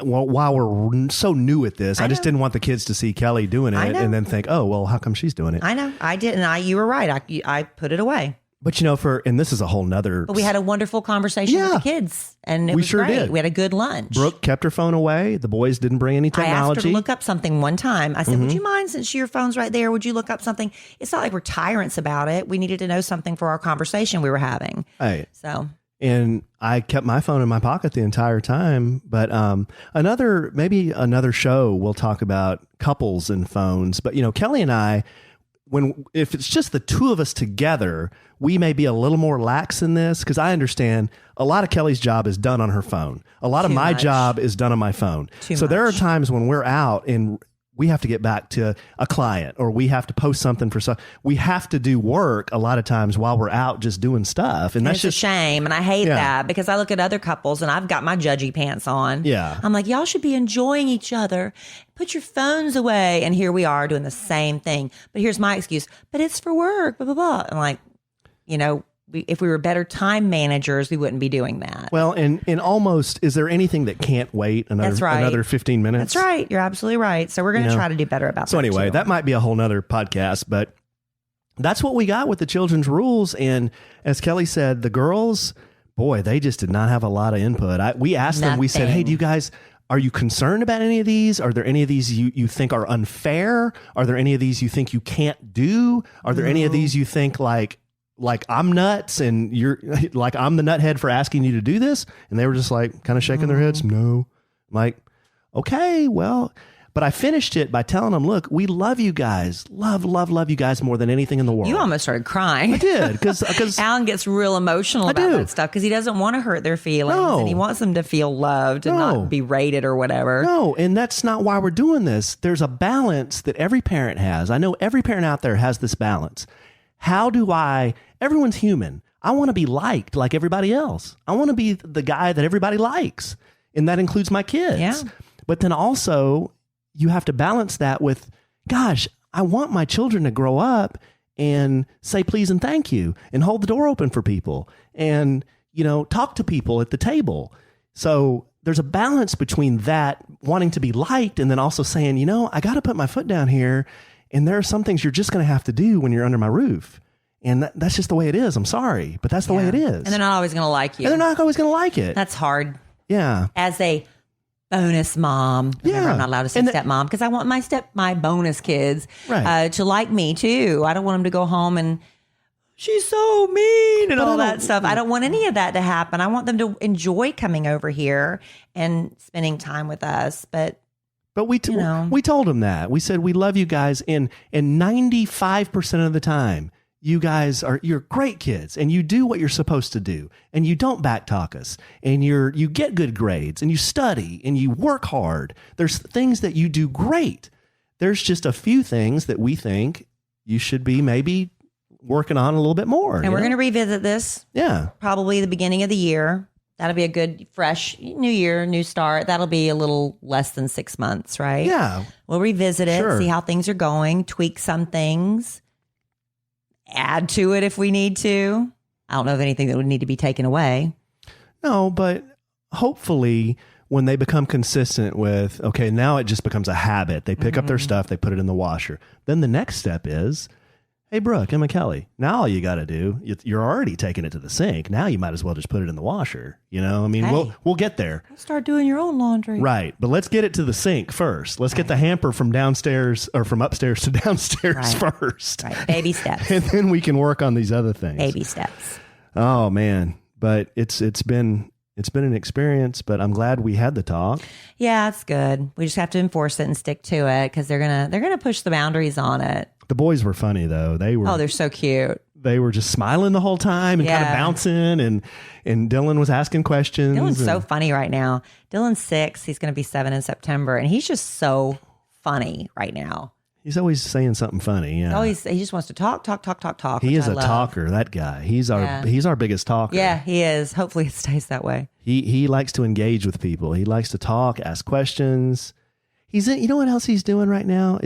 while we're so new at this, I just didn't want the kids to see Kelly doing it and then think, oh, well, how come she's doing it? I know. I did. And you were right. I put it away. But and this is a whole nother. But we had a wonderful conversation with the kids, and it was sure great. did. We had a good lunch. Brooke kept her phone away. The boys didn't bring any technology. I asked her to look up something one time. I said, would you mind, since your phone's right there, would you look up something? It's not like we're tyrants about it. We needed to know something for our conversation we were having. Hey. So. And I kept my phone in my pocket the entire time. But maybe another show we'll talk about couples and phones. But Kelly and I, if it's just the two of us together, we may be a little more lax in this, because I understand a lot of Kelly's job is done on her phone. A lot of my job is done on my phone. So there are times when we're out and we have to get back to a client, or we have to post something for we have to do work a lot of times while we're out just doing stuff. And that's just a shame. And I hate that, because I look at other couples and I've got my judgy pants on. Yeah. I'm like, y'all should be enjoying each other. Put your phones away. And here we are doing the same thing. But here's my excuse. But it's for work, blah, blah, blah. I'm like, if we were better time managers, we wouldn't be doing that. Well, and almost, is there anything that can't wait another 15 minutes? That's right. You're absolutely right. So we're going to try to do better about that. So anyway, too. That might be a whole nother podcast, but that's what we got with the children's rules. And as Kelly said, the girls, boy, they just did not have a lot of input. We asked them, we said, hey, do you guys, are you concerned about any of these? Are there any of these you think are unfair? Are there any of these you think you can't do? Are there any of these you think like I'm nuts and you're like, I'm the nuthead for asking you to do this? And they were just like kind of shaking their heads. No. I'm like, okay, well, but I finished it by telling them, look, we love you guys. Love you guys more than anything in the world. You almost started crying. I did. Because Alan gets real emotional about that stuff, because he doesn't want to hurt their feelings. No. And he wants them to feel loved and not be rated or whatever. No, and that's not why we're doing this. There's a balance that every parent has. I know every parent out there has this balance. Everyone's human. I want to be liked like everybody else. I want to be the guy that everybody likes. And that includes my kids. Yeah. But then also you have to balance that with, gosh, I want my children to grow up and say please and thank you and hold the door open for people and, talk to people at the table. So there's a balance between that wanting to be liked and then also saying, I got to put my foot down here. And there are some things you're just going to have to do when you're under my roof. And that's just the way it is. I'm sorry, but that's the way it is. And they're not always going to like you. And they're not always going to like it. That's hard. Yeah. As a bonus mom. Remember, I'm not allowed to say stepmom because I want my bonus kids to like me too. I don't want them to go home and she's so mean and all that stuff. I don't want any of that to happen. I want them to enjoy coming over here and spending time with us. But we told them that. We said, we love you guys. And 95% of the time, you're great kids and you do what you're supposed to do and you don't backtalk us and you get good grades and you study and you work hard. There's things that you do great. There's just a few things that we think you should be maybe working on a little bit more. And we're going to revisit this. Yeah. Probably the beginning of the year. That'll be a good, fresh new year, new start. That'll be a little less than 6 months, right? Yeah. We'll revisit it, see how things are going, tweak some things, add to it if we need to. I don't know of anything that would need to be taken away. No, but hopefully when they become consistent with, okay, now it just becomes a habit. They pick up their stuff, they put it in the washer. Then the next step is, hey, Brooke, Emma, Kelly, now all you got to do, you're already taking it to the sink. Now you might as well just put it in the washer. I mean, we'll get there. Start doing your own laundry. Right. But let's get it to the sink first. Let's get the hamper from downstairs or from upstairs to downstairs first. Right. Baby steps. And then we can work on these other things. Baby steps. Oh, man. But it's been an experience, but I'm glad we had the talk. Yeah, it's good. We just have to enforce it and stick to it because they're gonna push the boundaries on it. The boys were funny though. They're so cute. They were just smiling the whole time and kind of bouncing, and Dylan was asking questions. Dylan's so funny right now. Dylan's 6. He's going to be 7 in September, and he's just so funny right now. He's always saying something funny. Yeah. He just wants to talk. He is a talker, that guy. He's our biggest talker. Yeah, he is. Hopefully it stays that way. He likes to engage with people. He likes to talk, ask questions. You know what else he's doing right now?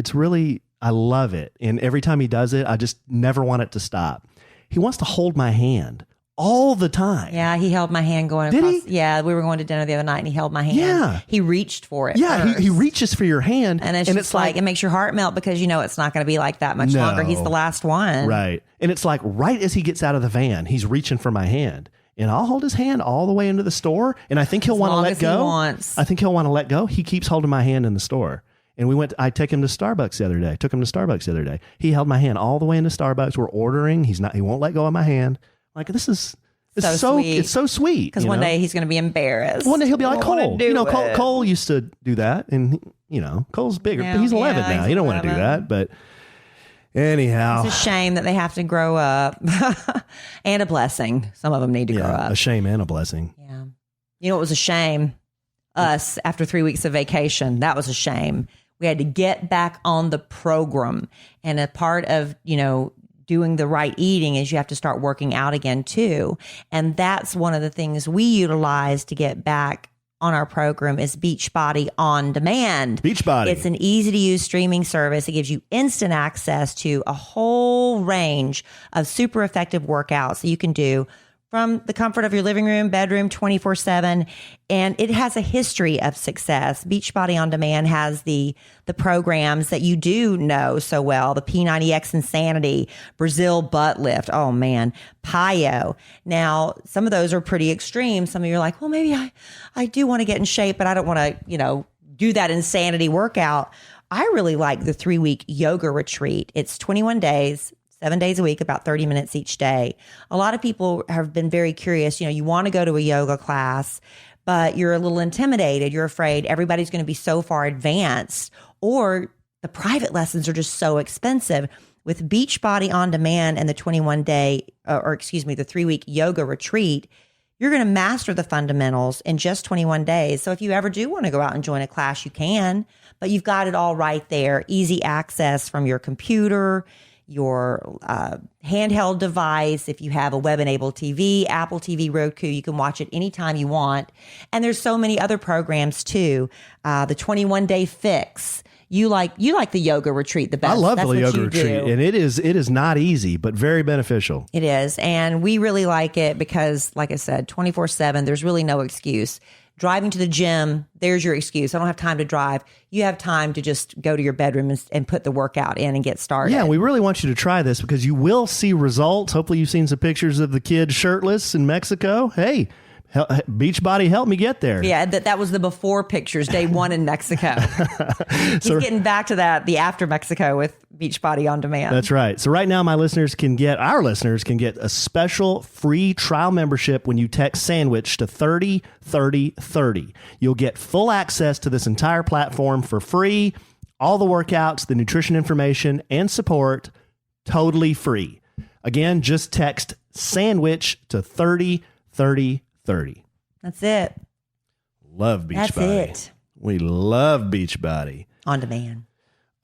I love it. And every time he does it, I just never want it to stop. He wants to hold my hand all the time. Yeah, he held my hand going Did across. He? Yeah, we were going to dinner the other night and he held my hand. Yeah. He reached for it. Yeah, he reaches for your hand. And it's like, it makes your heart melt because it's not going to be like that much longer. He's the last one. Right. And it's like right as he gets out of the van, he's reaching for my hand. And I'll hold his hand all the way into the store. And I think he'll want to let go. I think he'll want to let go. He keeps holding my hand in the store. And I took him to Starbucks the other day. He held my hand all the way into Starbucks. We're ordering. He won't let go of my hand. Like, it's so sweet. It's so sweet. Because one day he's going to be embarrassed. One day he'll be like Cole. Cole used to do that. And, Cole's bigger. But he's 11 now. You don't want to do that. But anyhow. It's a shame that they have to grow up. And a blessing. Some of them need to grow up. A shame and a blessing. Yeah. It was a shame? Us after 3 weeks of vacation. That was a shame. We had to get back on the program. And a part of, doing the right eating is you have to start working out again too. And that's one of the things we utilize to get back on our program is Beachbody On Demand. Beachbody. It's an easy to use streaming service. It gives you instant access to a whole range of super effective workouts that you can do from the comfort of your living room, bedroom, 24/7. And it has a history of success. Beachbody On Demand has the programs that you do know so well, the P90X Insanity, Brazil Butt Lift. Oh man, PiYo. Now, some of those are pretty extreme. Some of you are like, well, maybe I do want to get in shape, but I don't want to, do that insanity workout. I really like the 3-week yoga retreat. It's 21 days. 7 days a week, about 30 minutes each day. A lot of people have been very curious. You want to go to a yoga class, but you're a little intimidated. You're afraid everybody's going to be so far advanced, or the private lessons are just so expensive. With Beachbody On Demand and the 3-week yoga retreat, you're going to master the fundamentals in just 21 days. So if you ever do want to go out and join a class, you can, but you've got it all right there. Easy access from your computer, your handheld device. If you have a web-enabled TV, Apple TV, Roku, you can watch it anytime you want. And there's so many other programs too. The 21-day fix. You like the yoga retreat the best. I love the yoga retreat, and it is not easy, but very beneficial. It is, and we really like it because, like I said, 24/7. There's really no excuse. driving to the gym, there's your excuse. I don't have time to drive. You have time to just go to your bedroom and put the workout in and get started. Yeah, we really want you to try this because you will see results. Hopefully you've seen some pictures of the kid shirtless in Mexico. Hey, Beachbody helped me get there. Yeah, that was the before pictures, day one in Mexico. He's getting back to that, the after Mexico with Beachbody On Demand. That's right. So right now, our listeners can get a special free trial membership when you text sandwich to 303030. You'll get full access to this entire platform for free. All the workouts, the nutrition information, and support, totally free. Again, just text sandwich to 303030. That's it. Love Beachbody. That's it. We love Beachbody. On Demand.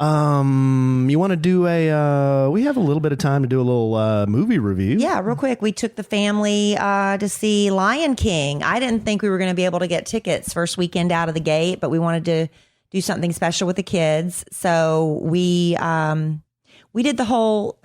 You want to do we have a little bit of time to do a little movie review. Yeah, real quick. We took the family to see Lion King. I didn't think we were going to be able to get tickets first weekend out of the gate, but we wanted to do something special with the kids. So we did the whole...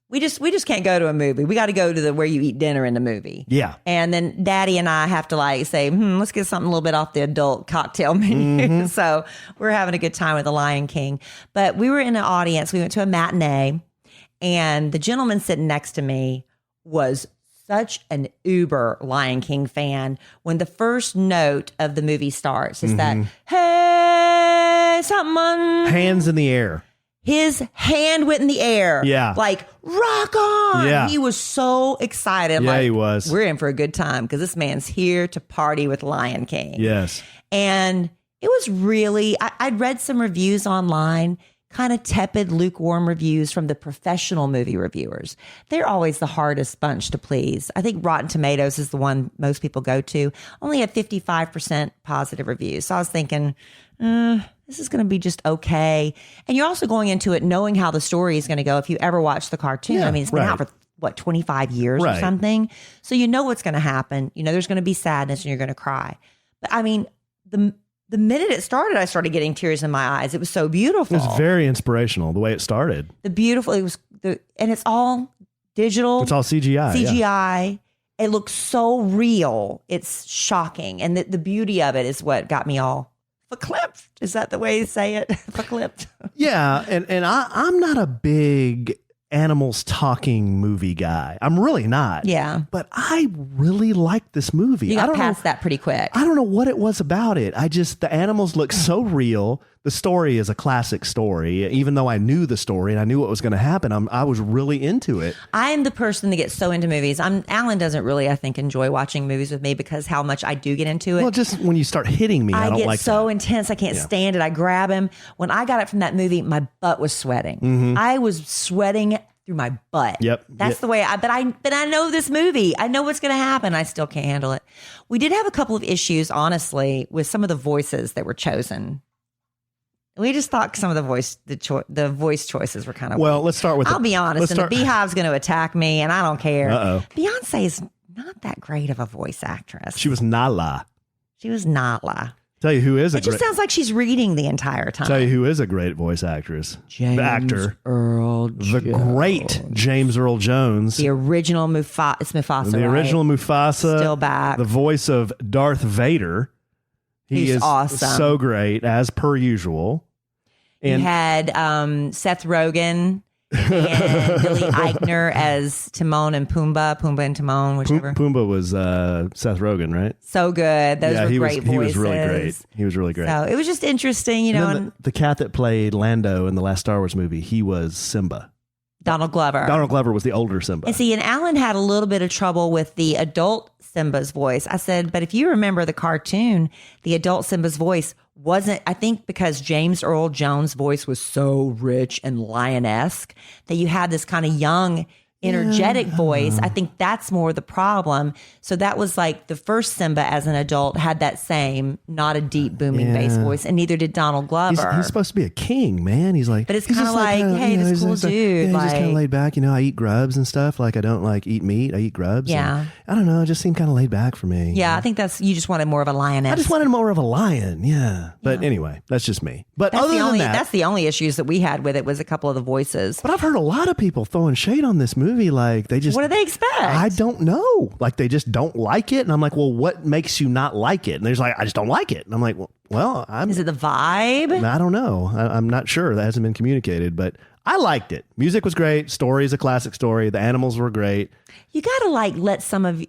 We just can't go to a movie. We got to go to where you eat dinner in the movie. Yeah. And then Daddy and I have to say, let's get something a little bit off the adult cocktail menu. Mm-hmm. So we're having a good time with The Lion King. But we were in an audience. We went to a matinee, and the gentleman sitting next to me was such an uber Lion King fan. When the first note of the movie starts, it's that, hey, something. Hands in the air. His hand went in the air. Yeah. Like, rock on. Yeah. He was so excited. Yeah, he was. We're in for a good time because this man's here to party with Lion King. Yes. And it was really, I'd read some reviews online, kind of tepid, lukewarm reviews from the professional movie reviewers. They're always the hardest bunch to please. I think Rotten Tomatoes is the one most people go to. Only had 55% positive reviews. So I was thinking, this is going to be just okay. And you're also going into it knowing how the story is going to go if you ever watch the cartoon. Yeah, I mean, it's been out for, 25 years or something? So you know what's going to happen. You know there's going to be sadness and you're going to cry. But I mean, the minute it started, I started getting tears in my eyes. It was so beautiful. It was very inspirational, the way it started. And it's all digital. It's all CGI. CGI. Yeah. It looks so real. It's shocking. And the beauty of it is what got me all verklempt. Is that the way you say it? Verklempt. Yeah. And I'm not a big animals talking movie guy. I'm really not. Yeah. But I really liked this movie. You got past that pretty quick. I don't know what it was about it. The animals look so real. The story is a classic story. Even though I knew the story and I knew what was going to happen, I was really into it. I'm the person that gets so into movies. Alan doesn't really, I think, enjoy watching movies with me because how much I do get into it. Well, just when you start hitting me, I don't like get so that. intense. I can't stand it. I grab him. When I got it from that movie, my butt was sweating. Mm-hmm. I was sweating through my butt. Yep. That's the way but I know this movie. I know what's going to happen. I still can't handle it. We did have a couple of issues, honestly, with some of the voices that were chosen. We just thought some of the voice choices were kind of well. weird. Let's start with. I'll be honest, the Beehive's going to attack me, and I don't care. Uh-oh. Beyonce is not that great of a voice actress. She was Nala. She was Nala. Tell you who is It just sounds like she's reading the entire time. Tell you who is a great voice actress. James actor. Earl The Jones. great James Earl Jones. The original Mufasa. It's Mufasa. The original Mufasa. Still back. The voice of Darth Vader. He He's is awesome. So great, as per usual. And you had Seth Rogen and Billy Eichner as Timon and Pumbaa and Timon, whichever. Pumbaa was Seth Rogen, right? So good. Those were great voices. He was really great. He was really great. So it was just interesting, you know. And the cat that played Lando in the last Star Wars movie, he was Simba. Donald Glover. Donald Glover was the older Simba. And Alan had a little bit of trouble with the adult Simba's voice. I said, but if you remember the cartoon, the adult Simba's voice wasn't, I think because James Earl Jones' voice was so rich and lion-esque that you had this kind of young, energetic voice. I think that's more the problem. So that was like the first Simba as an adult had that same, not a deep booming bass voice, and neither did Donald Glover. He's supposed to be a king, man. He's like, but it's kind of like, hey, this cool dude. He's just kind of laid back. I eat grubs and stuff. Like I don't eat meat. I eat grubs. Yeah. And I don't know. It just seemed kind of laid back for me. Yeah, I think you just wanted more of a lioness. I just wanted more of a lion. Yeah. But anyway, that's just me. But that's other than that, that's the only issues that we had with it was a couple of the voices. But I've heard a lot of people throwing shade on this movie. movie, like they just, what do they expect? I don't know. Like they just don't like it. And I'm like, well, what makes you not like it? And they're just like, I just don't like it. And I'm like, well, Is it the vibe? I don't know. I'm not sure. That hasn't been communicated, but I liked it. Music was great. Story is a classic story. The animals were great. You got to like let some of,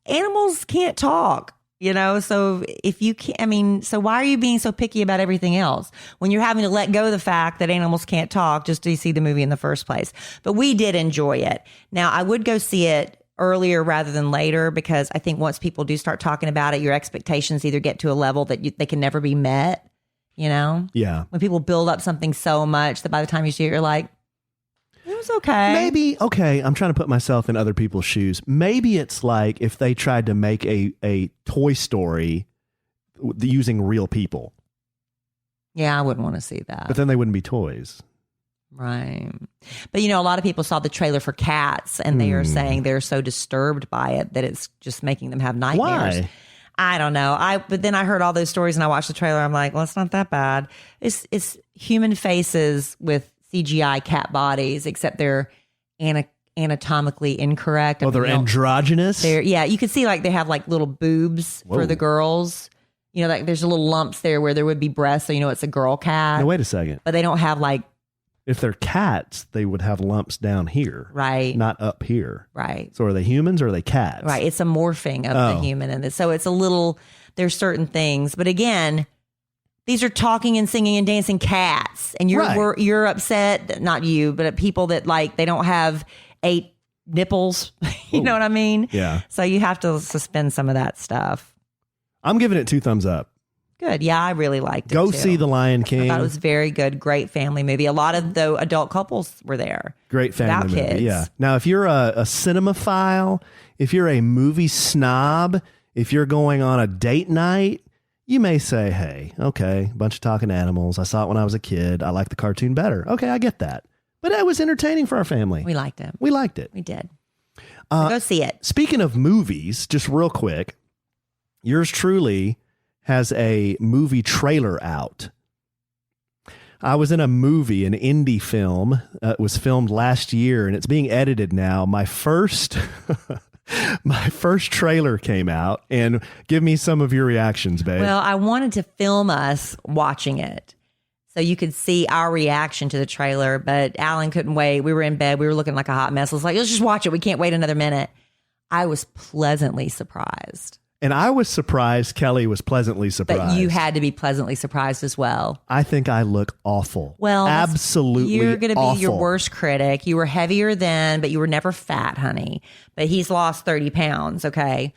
animals can't talk. So if you can't, so why are you being so picky about everything else when you're having to let go of the fact that animals can't talk just to see the movie in the first place? But we did enjoy it. Now, I would go see it earlier rather than later because I think once people do start talking about it, your expectations either get to a level that they can never be met, Yeah. When people build up something so much that by the time you see it, you're like, it was okay. Maybe, okay, I'm trying to put myself in other people's shoes. Maybe it's like if they tried to make a Toy Story using real people. Yeah, I wouldn't want to see that. But then they wouldn't be toys. Right. But, a lot of people saw the trailer for Cats and they are saying they're so disturbed by it that it's just making them have nightmares. Why? I don't know. But then I heard all those stories and I watched the trailer. I'm like, well, it's not that bad. It's human faces with CGI cat bodies, except they're anatomically incorrect. Oh, they're androgynous? You could see like they have like little boobs for the girls. Like there's little lumps there where there would be breasts, so it's a girl cat. No, wait a second. But they don't have like... If they're cats, they would have lumps down here. Right. Not up here. Right. So are they humans or are they cats? Right. It's a morphing of the human in this. So it's a little... There's certain things. But again... These are talking and singing and dancing cats, and you're upset. Not you, but at people that like they don't have 8 nipples. You know what I mean? Yeah. So you have to suspend some of that stuff. I'm giving it 2 thumbs up. Good. Yeah, I really liked it. Go too. see The Lion King. I thought it was very good. Great family movie. A lot of the adult couples were there. Great family movie. Kids. Yeah. Now, if you're a cinemaphile, if you're a movie snob, if you're going on a date night. You may say, hey, okay, a bunch of talking animals. I saw it when I was a kid. I like the cartoon better. Okay, I get that. But it was entertaining for our family. We liked it. We liked it. We did. Go see it. Speaking of movies, just real quick, yours truly has a movie trailer out. I was in a movie, an indie film. It was filmed last year, and it's being edited now. My first trailer came out, and give me some of your reactions, babe. Well, I wanted to film us watching it so you could see our reaction to the trailer, but Alan couldn't wait. We were in bed. We were looking like a hot mess. I was like, let's just watch it. We can't wait another minute. I was pleasantly surprised. And I was surprised Kelly was pleasantly surprised. But you had to be pleasantly surprised as well. I think I look awful. Well, absolutely you're going to be awful. your worst critic. You were heavier then, but you were never fat, honey. But he's lost 30 pounds, okay?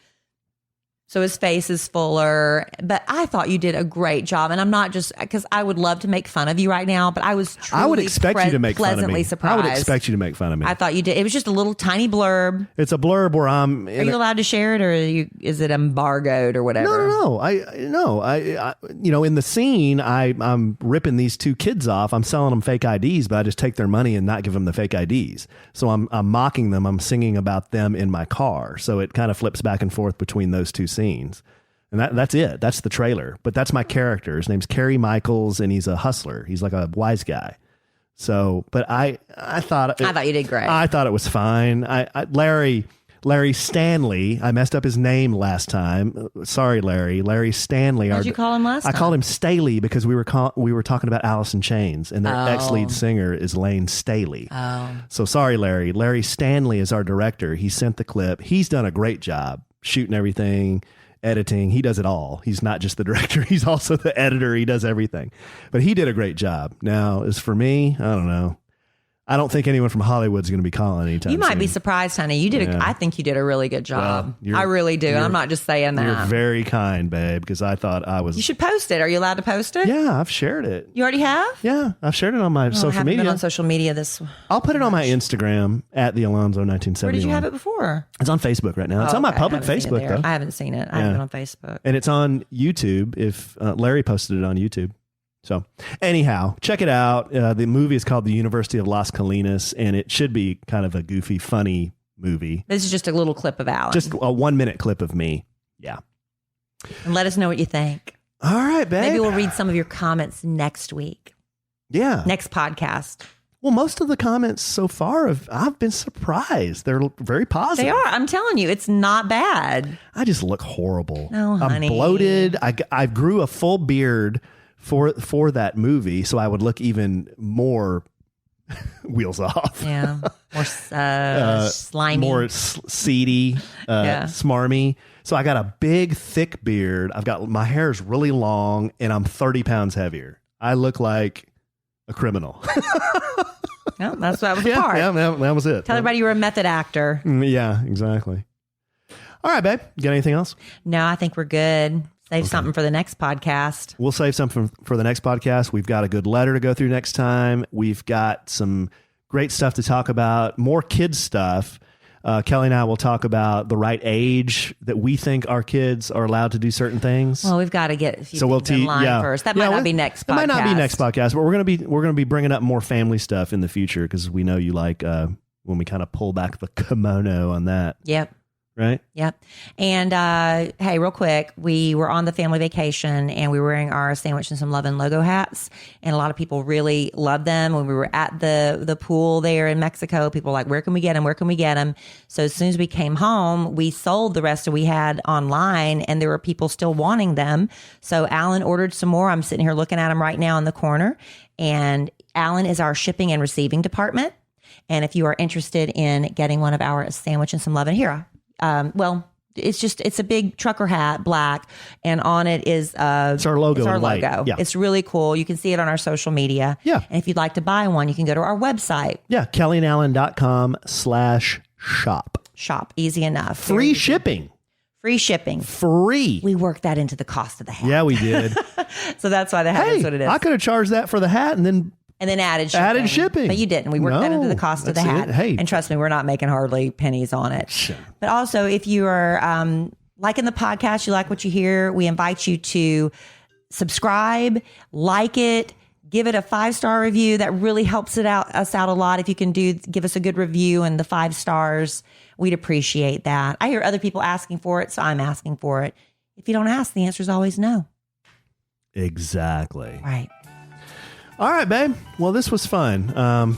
So his face is fuller. But I thought you did a great job. And I'm not just, because I would love to make fun of you right now, but I was truly I would expect you to make fun of me. Surprised. I would expect you to make fun of me. I thought you did. It was just a little tiny blurb. It's a blurb where I'm... Are you allowed to share it, or is it embargoed or whatever? No. I in the scene, I'm ripping these 2 kids off. I'm selling them fake IDs, but I just take their money and not give them the fake IDs. So I'm mocking them. I'm singing about them in my car. So it kind of flips back and forth between those 2 scenes. And that's it. That's the trailer. But that's my character. His name's Kerry Michaels, and he's a hustler. He's like a wise guy. So, but I thought you did great. I thought it was fine. Larry Stanley. I messed up his name last time. Sorry, Larry. Larry Stanley. What did you call him last time? I called him Staley because we were talking about Alice in Chains, and their ex-lead singer is Lane Staley. Oh. So sorry, Larry. Larry Stanley is our director. He sent the clip. He's done a great job shooting everything, editing. He does it all. He's not just the director. He's also the editor. He does everything. But he did a great job. Now, as for me, I don't know. I don't think anyone from Hollywood's going to be calling anytime You might soon. be surprised, honey. You did. I think you did a really good job. Well, I really do. I'm not just saying that. You're very kind, babe, because I thought I was... You should post it. Are you allowed to post it? Yeah, I've shared it. You already have? Yeah, I've shared it on my I social haven't media. been on social media this... I'll put it on my Instagram at the Alonzo 1971. Where did you have it before? It's on Facebook right now. It's on my public Facebook, though. I haven't seen it. I haven't been on Facebook. And it's on YouTube. If Larry posted it on YouTube. So anyhow, check it out. The movie is called The University of Las Colinas, and it should be kind of a goofy, funny movie. This is just a little clip of Alan. Just a 1-minute clip of me. Yeah. And let us know what you think. All right, babe. Maybe we'll read some of your comments next week. Yeah. Next podcast. Well, most of the comments so far I've been surprised. They're very positive. They are. I'm telling you, it's not bad. I just look horrible. No, honey. I'm bloated. I grew a full beard for that movie, so I would look even more wheels off. Yeah. More slimy. More seedy, smarmy. So I got a big, thick beard. My hair is really long, and I'm 30 pounds heavier. I look like a criminal. Well, that was the part. Yeah, that was it. Tell everybody you were a method actor. Yeah, exactly. All right, babe. You got anything else? No, I think we're good. Save something for the next podcast. We'll save something for the next podcast. We've got a good letter to go through next time. We've got some great stuff to talk about, more kids stuff. Kelly and I will talk about the right age that we think our kids are allowed to do certain things. Well, we've got to get a few things in line first. That might not be next podcast. It might not be next podcast, but we're gonna be bringing up more family stuff in the future because we know you like when we kind of pull back the kimono on that. Yep. Right? Yep. And hey, real quick, we were on the family vacation and we were wearing our Sandwich and Some Lovin' logo hats. And a lot of people really loved them. When we were at the pool there in Mexico, people were like, where can we get them? Where can we get them? So as soon as we came home, we sold the rest that we had online and there were people still wanting them. So Allen ordered some more. I'm sitting here looking at them right now in the corner. And Allen is our shipping and receiving department. And if you are interested in getting one of our Sandwich and Some Lovin' here, well, it's a big trucker hat, black, and on it is it's our logo. It's our light. logo. Yeah. It's really cool. You can see it on our social media. Yeah. And if you'd like to buy one, you can go to our website. Yeah. KellieandAllen.com/shop. Shop. Easy enough. Free shipping. Free shipping. Free. We worked that into the cost of the hat. Yeah, we did. So that's why the hat is what it is. I could have charged that for the hat and then added shipping. But you didn't. We worked that into the cost of the hat. Hey. And trust me, we're not making hardly pennies on it. Sure. But also, if you are liking the podcast, you like what you hear, we invite you to subscribe, like it, give it a 5-star review. That really helps us out a lot. If you can give us a good review and the 5 stars, we'd appreciate that. I hear other people asking for it, so I'm asking for it. If you don't ask, the answer is always no. Exactly. Right. All right, babe. Well, this was fun.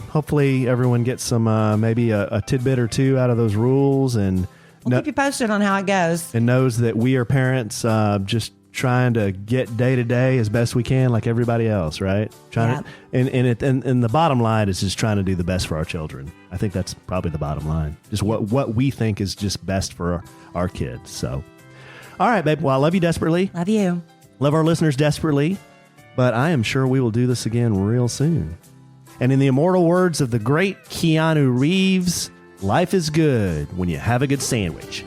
Hopefully everyone gets some, maybe a tidbit or two out of those rules and We'll keep you posted on how it goes. And knows that we are parents just trying to get day to day as best we can like everybody else, right? And the bottom line is just trying to do the best for our children. I think that's probably the bottom line. Just what we think is just best for our kids. So, all right, babe. Well, I love you desperately. Love you. Love our listeners desperately. But I am sure we will do this again real soon. And in the immortal words of the great Keanu Reeves, life is good when you have a good sandwich.